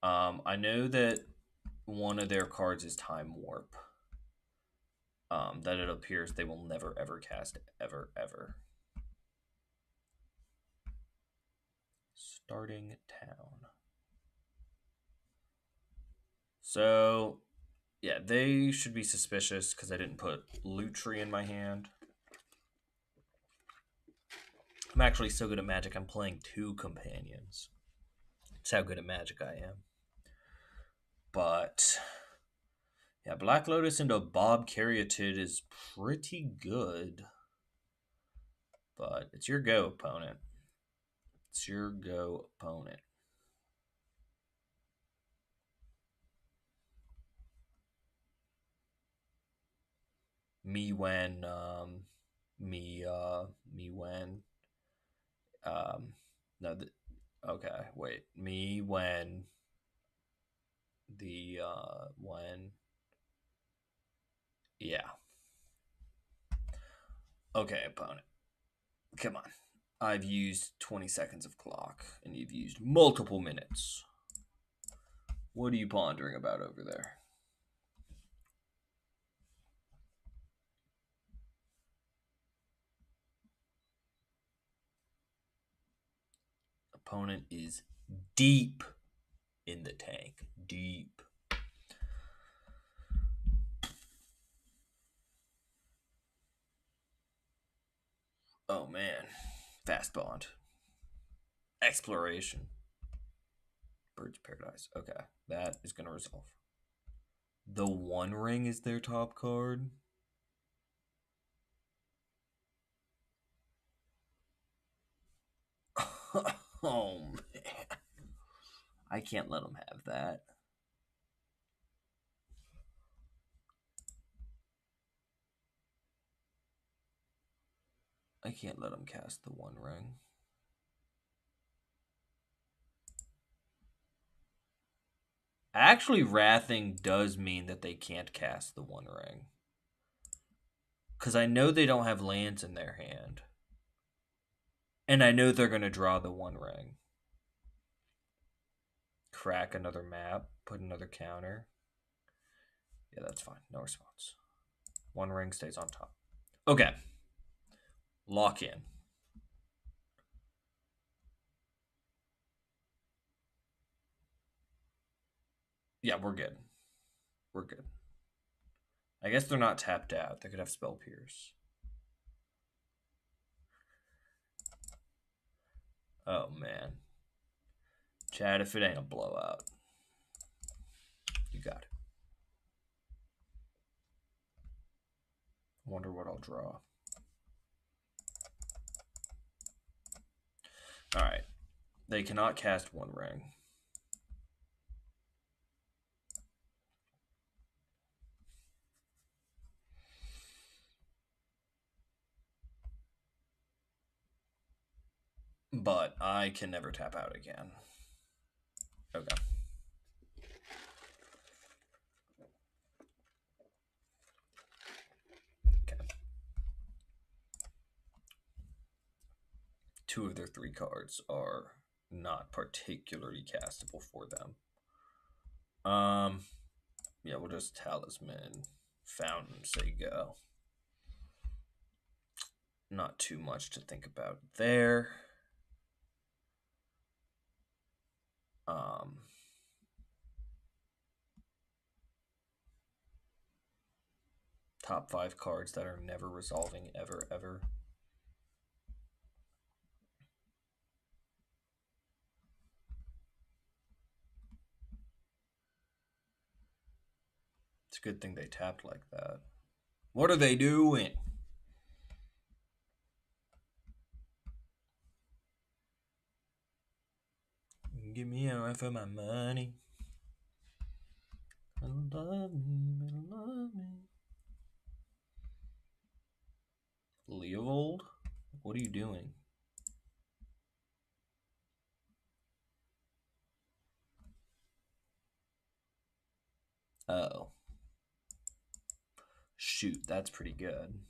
I know that one of their cards is Time Warp. That it appears they will never ever cast ever. Starting town. So, yeah, they should be suspicious because I didn't put Lutri in my hand. I'm actually so good at Magic, I'm playing 2 companions. That's how good at Magic I am. But, yeah, Black Lotus into Bob Caryatid is pretty good. But it's your go, opponent. It's your go, opponent. Me when. No, okay, wait. Me when the, when. Yeah. Okay, opponent. Come on. I've used 20 seconds of clock, and you've used multiple minutes. What are you pondering about over there? Opponent is deep in the tank. Deep. Oh, man. Fast bond. Exploration. Bird's Paradise. Okay, that is going to resolve. The One Ring is their top card. Oh, man. I can't let them have that. I can't let them cast the One Ring. Actually, Wrathing does mean that they can't cast the One Ring. Because I know they don't have lands in their hand. And I know they're going to draw the One Ring. Crack another map. Put another counter. Yeah, that's fine. No response. One Ring stays on top. Okay. Lock in. Yeah, we're good. We're good. I guess they're not tapped out. They could have Spell Pierce. Oh, man. Chad, if it ain't a blowout. You got Wonder what I'll draw. Alright. They cannot cast One Ring. But I can never tap out again. Okay. Okay. 2 of their 3 cards are not particularly castable for them. Yeah, we'll just Talisman, Fountain, say go. Not too much to think about there. Top 5 cards that are never resolving ever, ever. It's a good thing they tapped like that. What are they doing? Give me out for my money. Love me, love me. Leovold? What are you doing? Oh. Shoot, that's pretty good.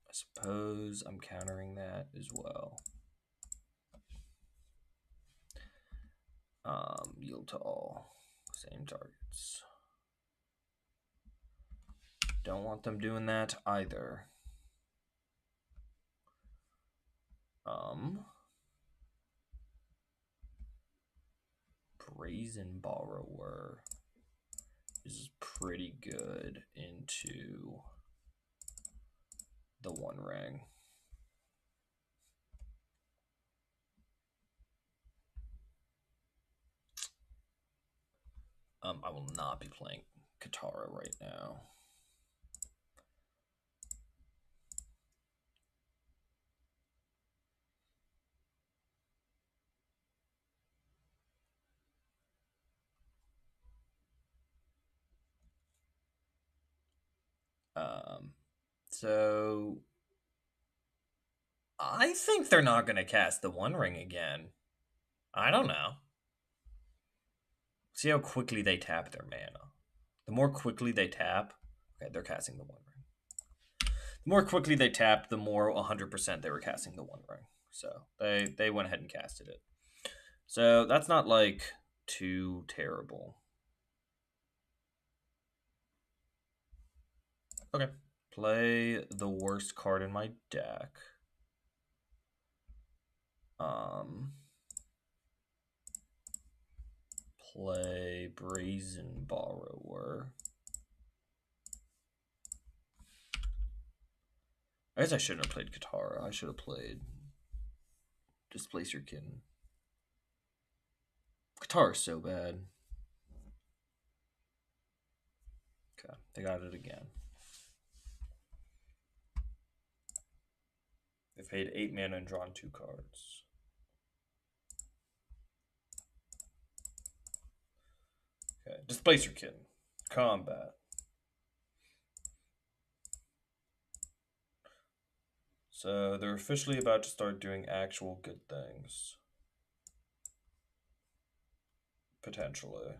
I suppose I'm countering that as well. Yield to all. Same targets. Don't want them doing that either. Brazen Borrower is pretty good into the One Ring. I will not be playing Katara right now. So I think they're not going to cast the One Ring again. I don't know. See how quickly they tap their mana. The more quickly they tap, okay, they're casting the One Ring. The more quickly they tap, the more 100% they were casting the One Ring. So they went ahead and casted it. So that's not like too terrible. Okay. Play the worst card in my deck. Play Brazen Borrower. I guess I shouldn't have played Katara. I should have played Displacer Kitten. Katara's so bad. Okay, they got it again. They've paid 8 mana and drawn 2 cards. Okay, Displacer Kitten. Combat. So they're officially about to start doing actual good things. Potentially.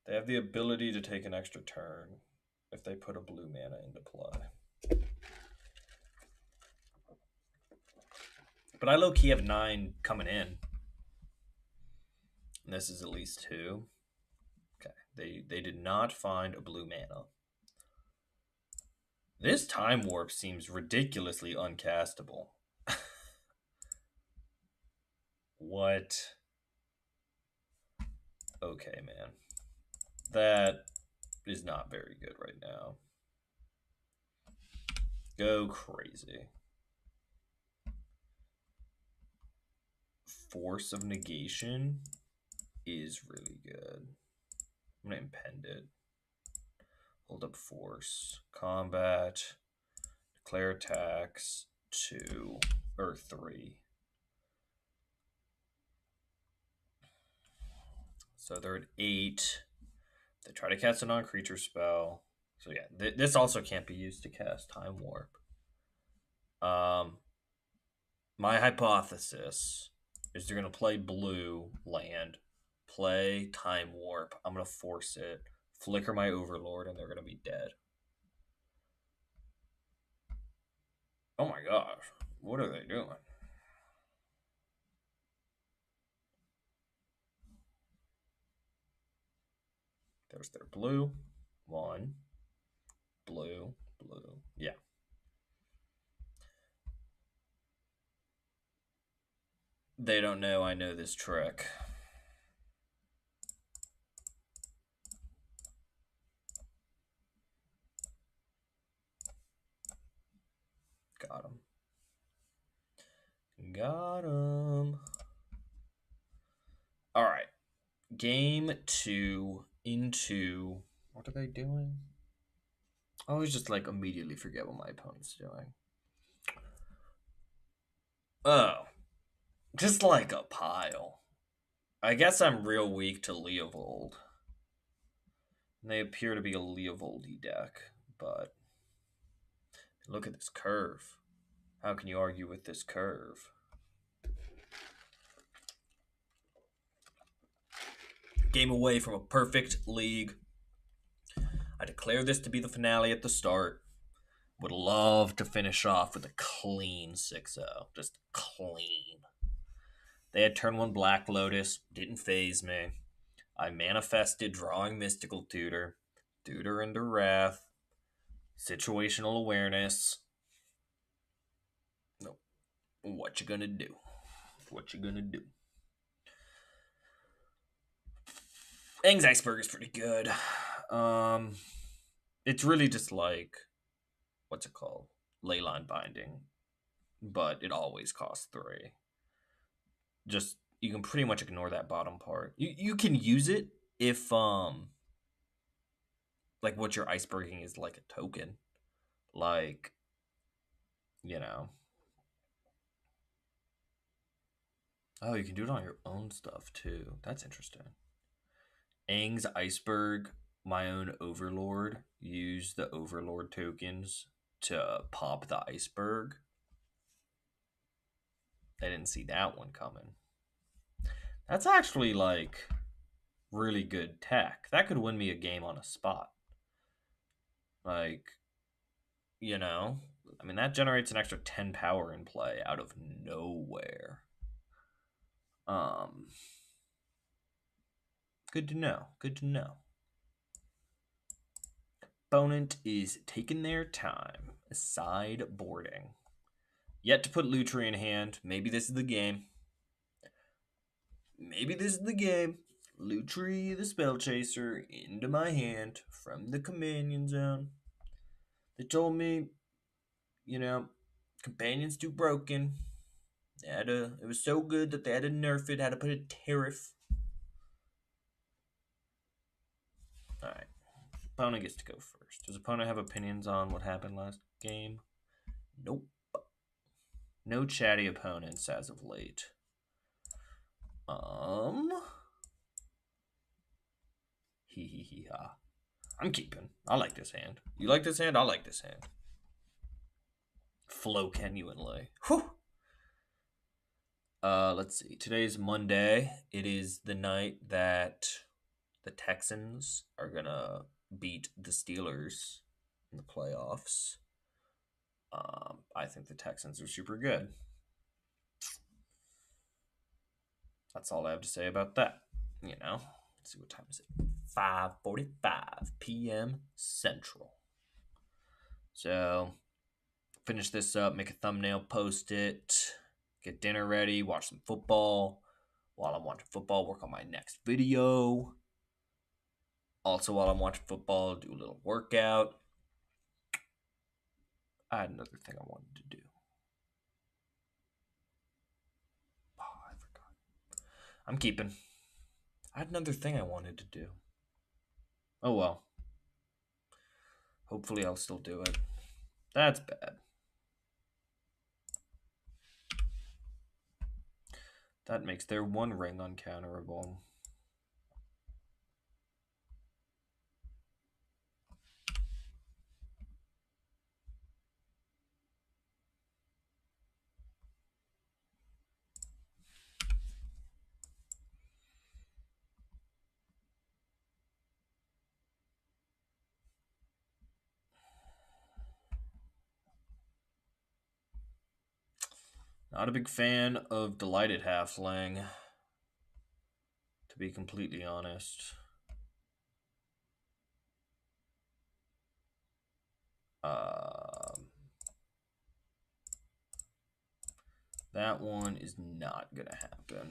They have the ability to take an extra turn if they put a blue mana into play. But I low-key have 9 coming in. And this is at least 2. Okay, they did not find a blue mana. This Time Warp seems ridiculously uncastable. What? Okay, man. That is not very good right now. Go crazy. Force of Negation is really good. I'm going to impend it. Hold up force. Combat. Declare attacks 2 or 3. So they're at 8. They try to cast a non-creature spell. So yeah, this also can't be used to cast Time Warp. My hypothesis is they're going to play blue land, play Time Warp. I'm going to force it, flicker my Overlord, and they're going to be dead. Oh my gosh. What are they doing? There's their blue. 1. Blue. Blue. Yeah. They don't know I know this trick. Got him. Got him. All right. Game 2 into... What are they doing? I always just like immediately forget what my opponent's doing. Oh. Just like a pile. I guess I'm real weak to Leovold. They appear to be a Leovoldy deck, but look at this curve. How can you argue with this curve? Game away from a perfect league. I declare this to be the finale at the start. Would love to finish off with a clean 6-0. Just clean. They had turn 1 Black Lotus. Didn't phase me. I manifested drawing Mystical Tutor. Tutor into Wrath. Situational awareness. No. What you gonna do? What you gonna do? Aang's Iceberg is pretty good. It's really just like, what's it called? Leyline Binding. But it always costs 3. Just, you can pretty much ignore that bottom part. You can use it if, like, what you're iceberging is like a token. Like, you know. Oh, you can do it on your own stuff, too. That's interesting. Aang's Iceberg, my own Overlord, use the Overlord tokens to pop the iceberg. I didn't see that one coming. That's actually, like, really good tech. That could win me a game on a spot. Like, you know, I mean, that generates an extra 10 power in play out of nowhere. Good to know. Good to know. Opponent is taking their time. Sideboarding. Yet to put Lutri in hand. Maybe this is the game. Maybe this is the game. Lutri the Spell Chaser into my hand from the Companion Zone. They told me, you know, Companions too broken. It was so good that they had to nerf it, had to put a tariff. Alright. Opponent gets to go first. Does opponent have opinions on what happened last game? Nope. No chatty opponents as of late. Hee hee hee ha. I'm keeping. I like this hand. You like this hand? I like this hand. Flow genuinely. Whew. Let's see. Today's Monday. It is the night that the Texans are gonna beat the Steelers in the playoffs. I think the Texans are super good. That's all I have to say about that. You know, let's see, what time is it? 5:45 p.m. Central. So, finish this up, make a thumbnail, post it, get dinner ready, watch some football. While I'm watching football, work on my next video. Also, while I'm watching football, do a little workout. I had another thing I wanted to do. Oh, I forgot. I'm keeping. I had another thing I wanted to do. Oh well. Hopefully I'll still do it. That's bad. That makes their one ring uncounterable. Not a big fan of Delighted Halfling, to be completely honest. That one is not gonna happen.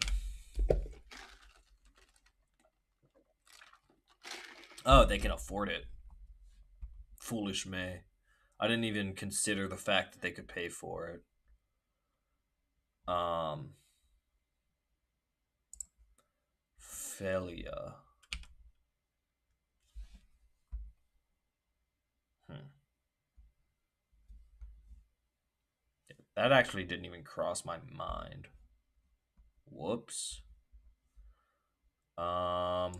Oh, they can afford it. Foolish me. I didn't even consider the fact that they could pay for it. Failure. That actually didn't even cross my mind. Whoops. How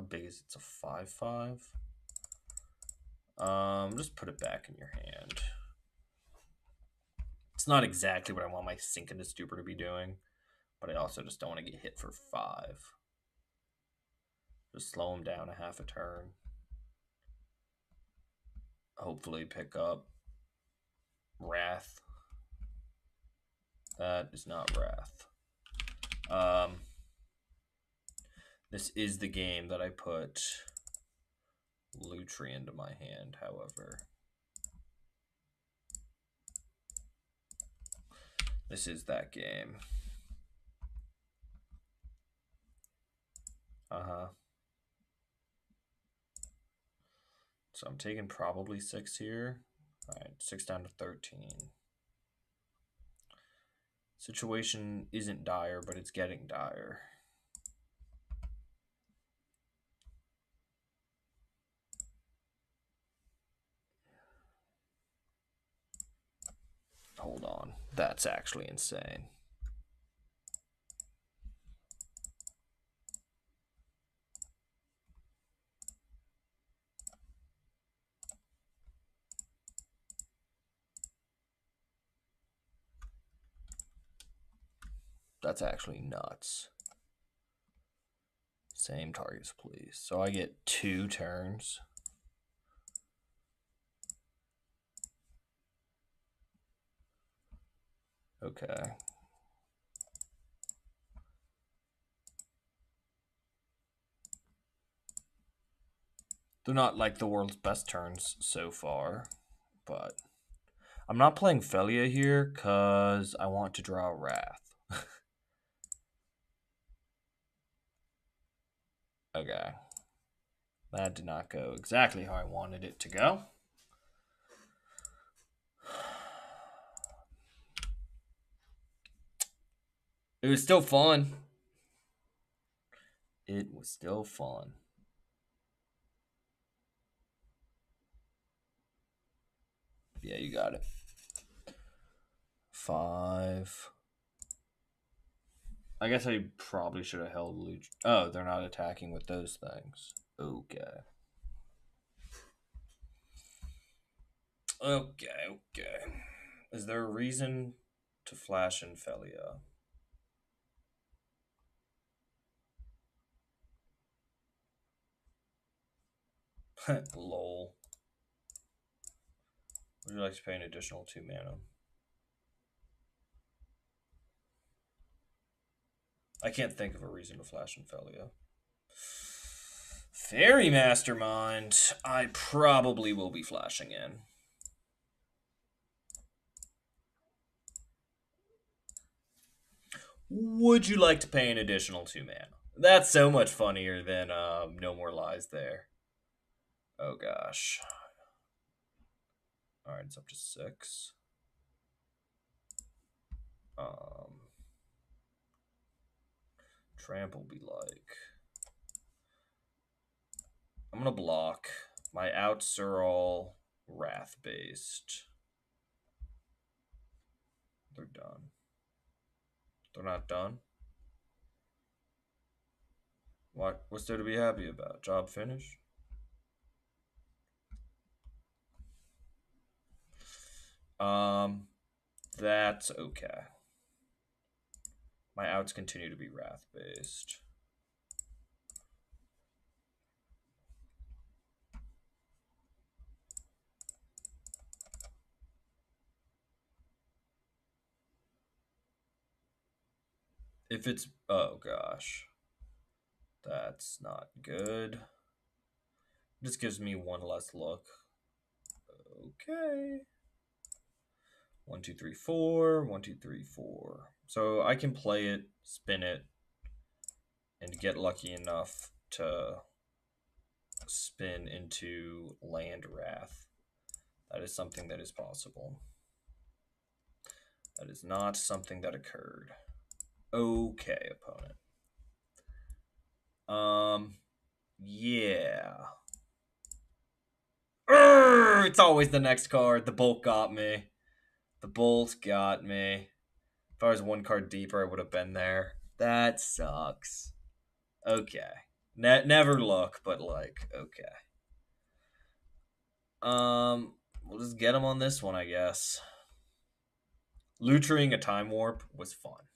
big is it? It's a 5/5. Just put it back in your hand. It's not exactly what I want my Sink into Stupor to be doing, but I also just don't want to get hit for 5. Just slow him down a half a turn. Hopefully pick up Wrath. That is not Wrath. This is the game that I put Lutri into my hand, however. This is that game. So I'm taking probably 6 here. Alright, 6 down to 13. Situation isn't dire, but it's getting dire. Hold on. That's actually insane. That's actually nuts. Same targets, please. So I get 2 turns. Okay. They're not like the world's best turns so far, but I'm not playing Felia here because I want to draw Wrath. Okay. That did not go exactly how I wanted it to go. It was still fun. It was still fun. Yeah, you got it. 5. I guess I probably should have held Luch. Oh, they're not attacking with those things. Okay. Okay. Is there a reason to flash in Felia? Lol. Would you like to pay an additional 2 mana? I can't think of a reason to flash in Felia. Fairy Mastermind. I probably will be flashing in. Would you like to pay an additional 2 mana? That's so much funnier than No More Lies there. Oh gosh. Alright, it's up to 6. Trample be like. I'm I'm gonna block. My outs are all wrath based. They're done. They're not done. What's there to be happy about? Job finished? That's okay. My outs continue to be wrath based. If it's, oh gosh, that's not good. This gives me one less look. Okay. 1, 2, 3, 4. 1, 2, 3, 4. So I can play it, spin it, and get lucky enough to spin into land wrath. That is something that is possible. That is not something that occurred. Okay, opponent. Yeah. It's always the next card. The Bolt got me. The Bolt got me. If I was one card deeper, I would have been there. That sucks. Okay. Never look, but like, okay. We'll just get him on this one, I guess. Lootering a Time Warp was fun.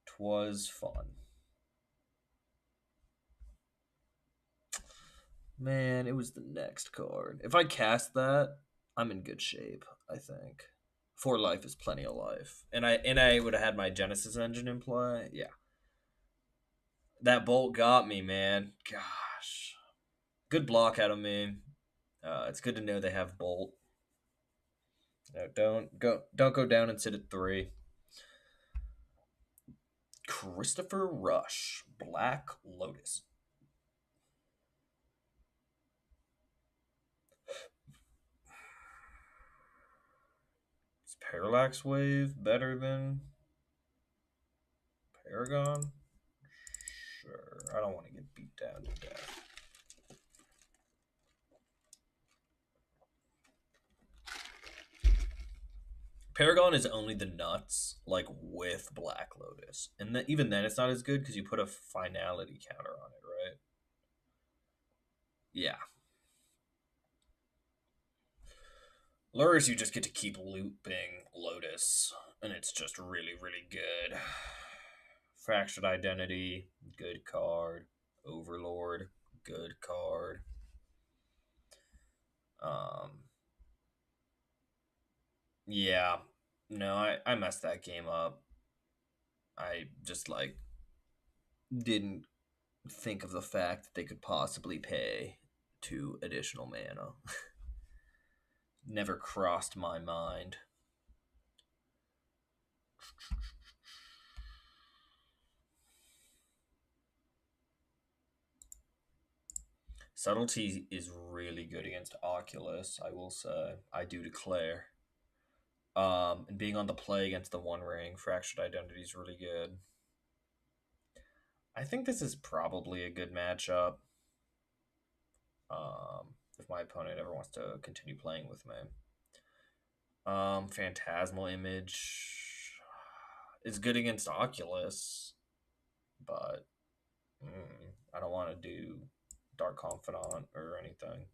'Twas fun. Man, it was the next card. If I cast that, I'm in good shape, I think. 4 life is plenty of life. And I would have had my Genesis engine in play. Yeah. That Bolt got me, man. Gosh. Good block out of me. It's good to know they have Bolt. No, don't go down and sit at 3. Christopher Rush, Black Lotus. Is Parallax Wave better than Paragon? Sure. I don't want to get beat down to death. Paragon is only the nuts, like with Black Lotus, and even then, it's not as good because you put a finality counter on it, right? Yeah. Lures, you just get to keep looping Lotus, and it's just really, really good. Fractured Identity, good card. Overlord, good card. Yeah. No, I messed that game up. I just, like, didn't think of the fact that they could possibly pay 2 additional mana. Never crossed my mind. Subtlety is really good against Oculus, I will say. I do declare. And being on the play against the One Ring, Fractured Identity is really good. I think this is probably a good matchup. If my opponent ever wants to continue playing with me. Phantasmal Image is good against Oculus, but I don't want to do Dark Confidant or anything.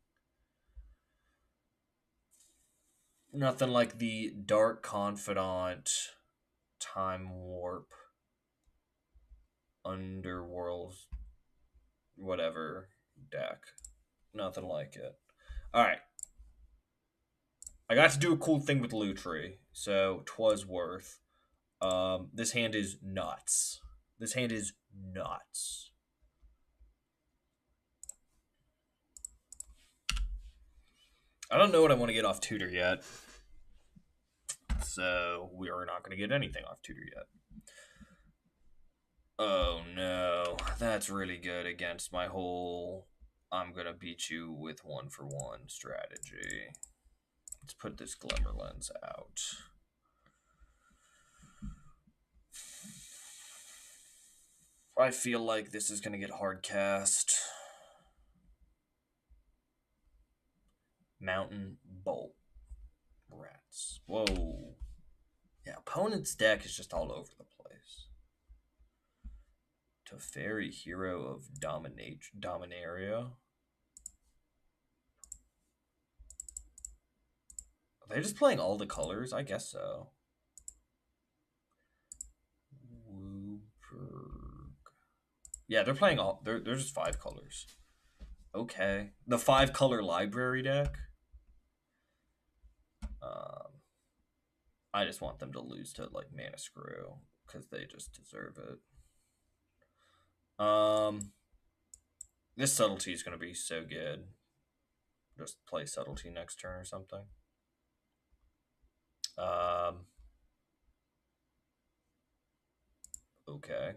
Nothing like the Dark Confidant Time Warp Underworld whatever deck. Nothing like it. Alright. I got to do a cool thing with Lutri, so 'twas worth. This hand is nuts. This hand is nuts. I don't know what I want to get off tutor yet. So we are not going to get anything off tutor yet. Oh no, that's really good against my whole I'm going to beat you with 1-for-1 strategy. Let's put this Glimmer Lens out. I feel like this is going to get hard cast. Mountain Bolt. Rats. Whoa. Yeah, opponent's deck is just all over the place. Teferi, Hero of Dominaria. Are they just playing all the colors? I guess so. Yeah, they're playing all. They're just 5 colors. Okay, the 5 color library deck. I just want them to lose to like Mana Screw because they just deserve it. This subtlety is gonna be so good. Just play subtlety next turn or something. Okay.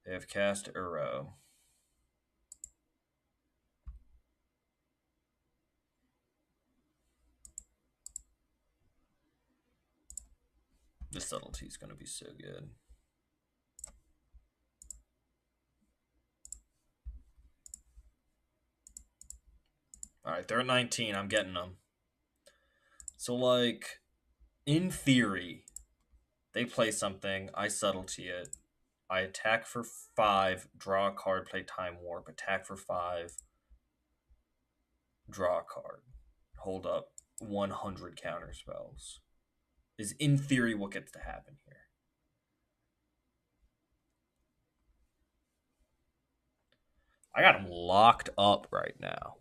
They have cast Uro. This subtlety is going to be so good. All right, they're at 19. I'm getting them. So, like, in theory, they play something. I subtlety it. I attack for 5, draw a card, play Time Warp, attack for 5, draw a card, hold up 100 counter spells. Is in theory what gets to happen here. I got them locked up right now.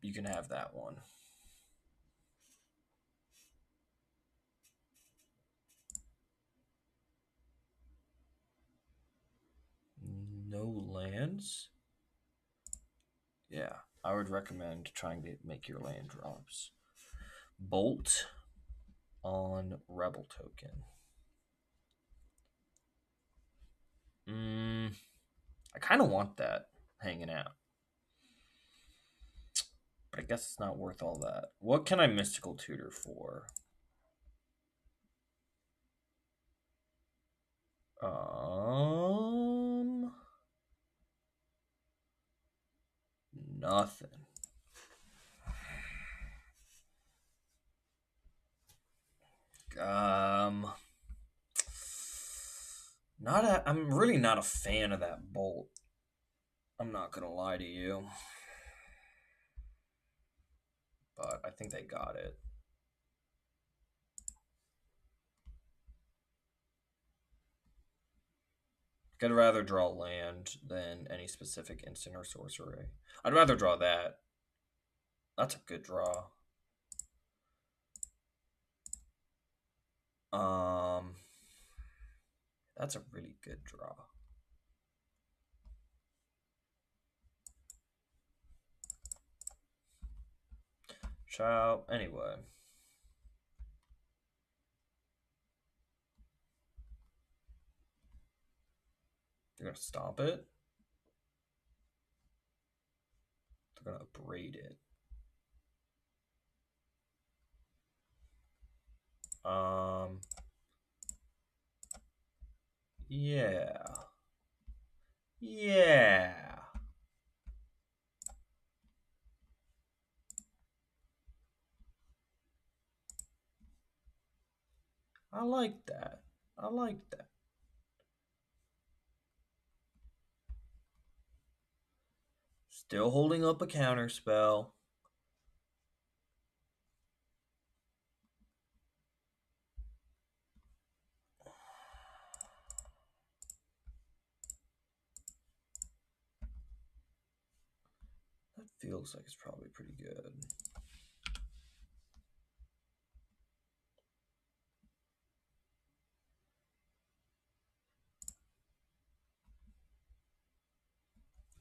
You can have that one. No lands? Yeah, I would recommend trying to make your land drops. Bolt on Rebel token. I kind of want that hanging out. But I guess it's not worth all that. What can I Mystical Tutor for? Nothing. I'm really not a fan of that bolt. I'm not gonna lie to you. But I think they got it. I'd rather draw land than any specific instant or sorcery. I'd rather draw that. That's a good draw. That's a really good draw. Ciao. Anyway. They're going to stomp it. They're going to abrade it. Yeah. Yeah. I like that. I like that. Still holding up a counter spell. That feels like it's probably pretty good.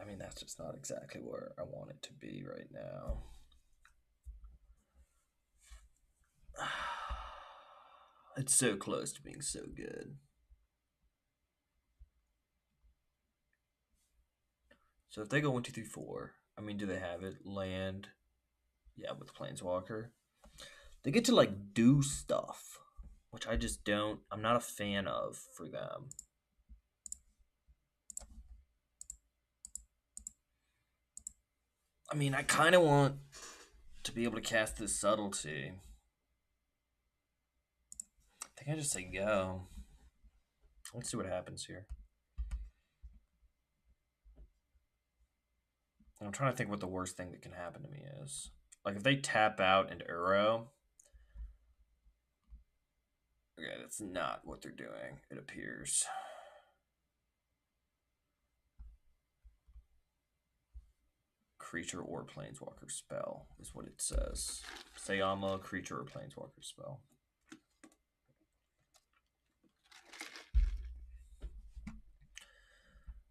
I mean, that's just not exactly where I want it to be right now. It's so close to being so good. So if they go 1, 2, 3, 4, I mean, do they have it? Land, yeah, with Planeswalker. They get to like do stuff, which I just don't. I'm not a fan of for them. I mean, I kind of want to be able to cast this subtlety. I think I just say go. Let's see what happens here. I'm trying to think what the worst thing that can happen to me is. Like, if they tap out and Uro. Okay, that's not what they're doing, it appears. Creature or planeswalker spell is what it says. Sayama, creature or planeswalker spell.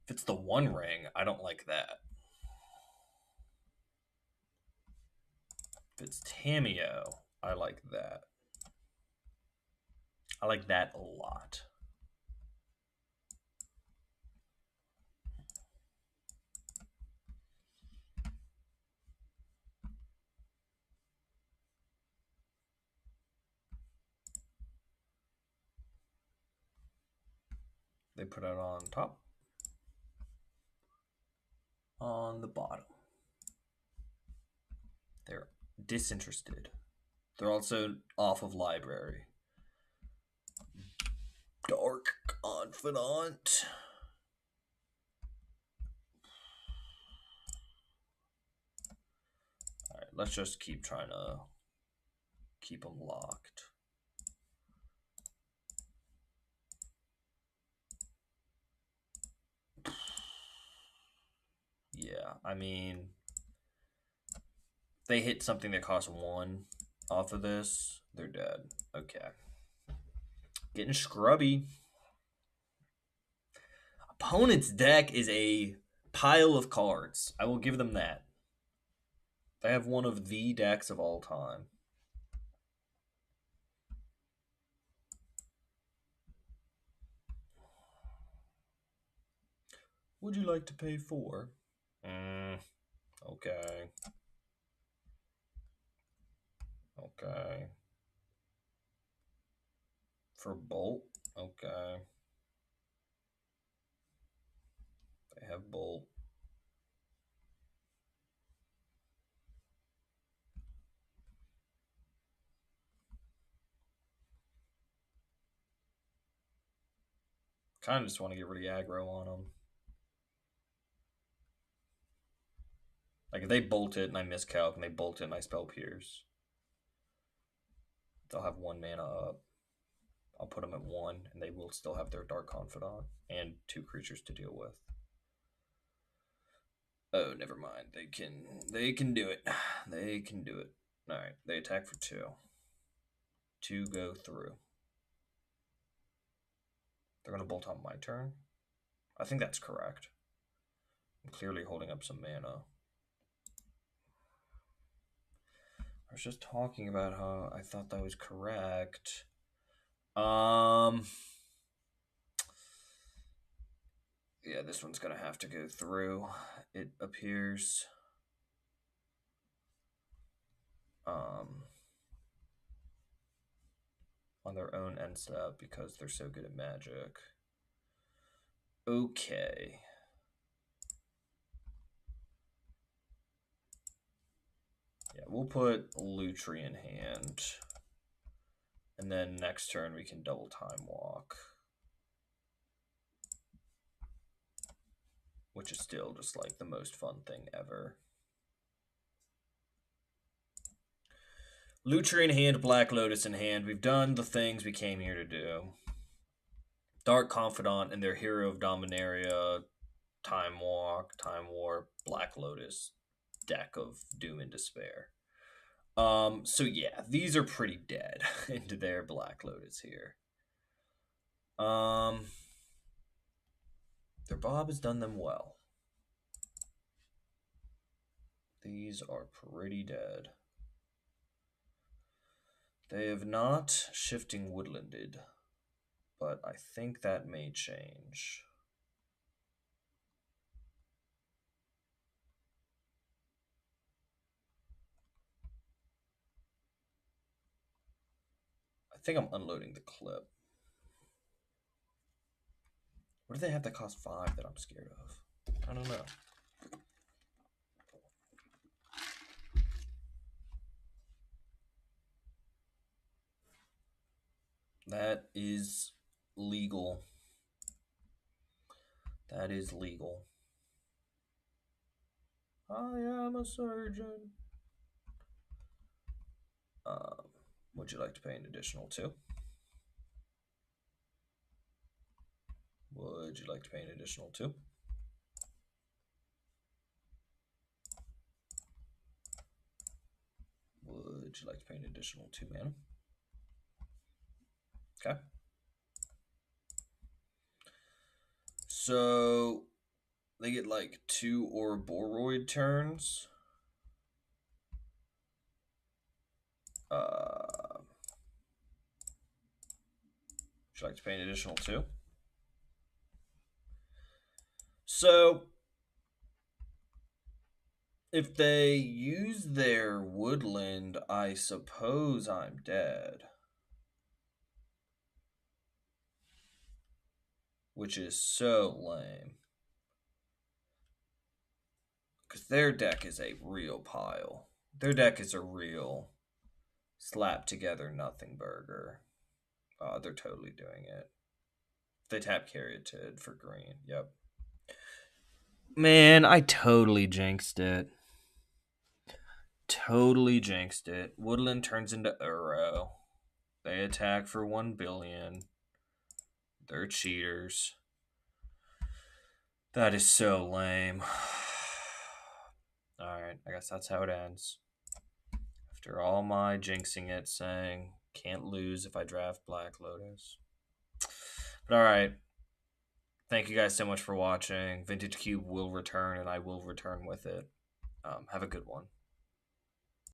If it's the One Ring, I don't like that. If it's Tamiyo, I like that. I like that a lot. They put it on top. On the bottom. They're disinterested. They're also off of library. Dark Confidant. Alright, let's just keep trying to keep them locked. Yeah, I mean, they hit something that costs 1 off of this, they're dead. Okay. Getting scrubby. Opponent's deck is a pile of cards. I will give them that. They have one of the decks of all time. Would you like to pay 4? Okay. Okay. For Bolt? Okay. They have Bolt. Kind of just want to get rid of aggro on them. Like, if they bolt it and I miscalc and they bolt it and I spell Pierce, they'll have 1 mana up. I'll put them at 1 and they will still have their Dark Confidant and 2 creatures to deal with. Oh, never mind. They can do it. They can do it. Alright, they attack for 2. 2 go through. They're going to bolt on my turn? I think that's correct. I'm clearly holding up some mana. I was just talking about how I thought that was correct. Yeah, this one's gonna have to go through. It appears. On their own end step because they're so good at Magic. Okay. Yeah, we'll put Lutri in hand. And then next turn we can double Time Walk. Which is still just like the most fun thing ever. Lutri in hand, Black Lotus in hand. We've done the things we came here to do. Dark Confidant and their Hero of Dominaria, Time Walk, Time Warp, Black Lotus deck of Doom and Despair. So yeah, these are pretty dead into their Black Lotus here. Their Bob has done them well. These are pretty dead. They have not Shifting Woodlanded, but I think that may change. I think I'm unloading the clip. What do they have that cost 5 that I'm scared of? I don't know. That is legal. That is legal. I am a surgeon. Would you like to pay an additional 2? Would you like to pay an additional 2? Would you like to pay an additional 2 mana? Okay. So they get like 2 Ouroboros turns. Would you like to pay an additional 2? So if they use their woodland, I suppose I'm dead. Which is so lame. Because their deck is a real pile. Their deck is a real slap together nothing burger. They're totally doing it. They tap Caryatid for green. Yep. Man, I totally jinxed it. Totally jinxed it. Woodland turns into Uro. They attack for 1 billion. They're cheaters. That is so lame. Alright, I guess that's how it ends. After all my jinxing it, saying can't lose if I draft Black Lotus. But alright. Thank you guys so much for watching. Vintage Cube will return, and I will return with it. Have a good one.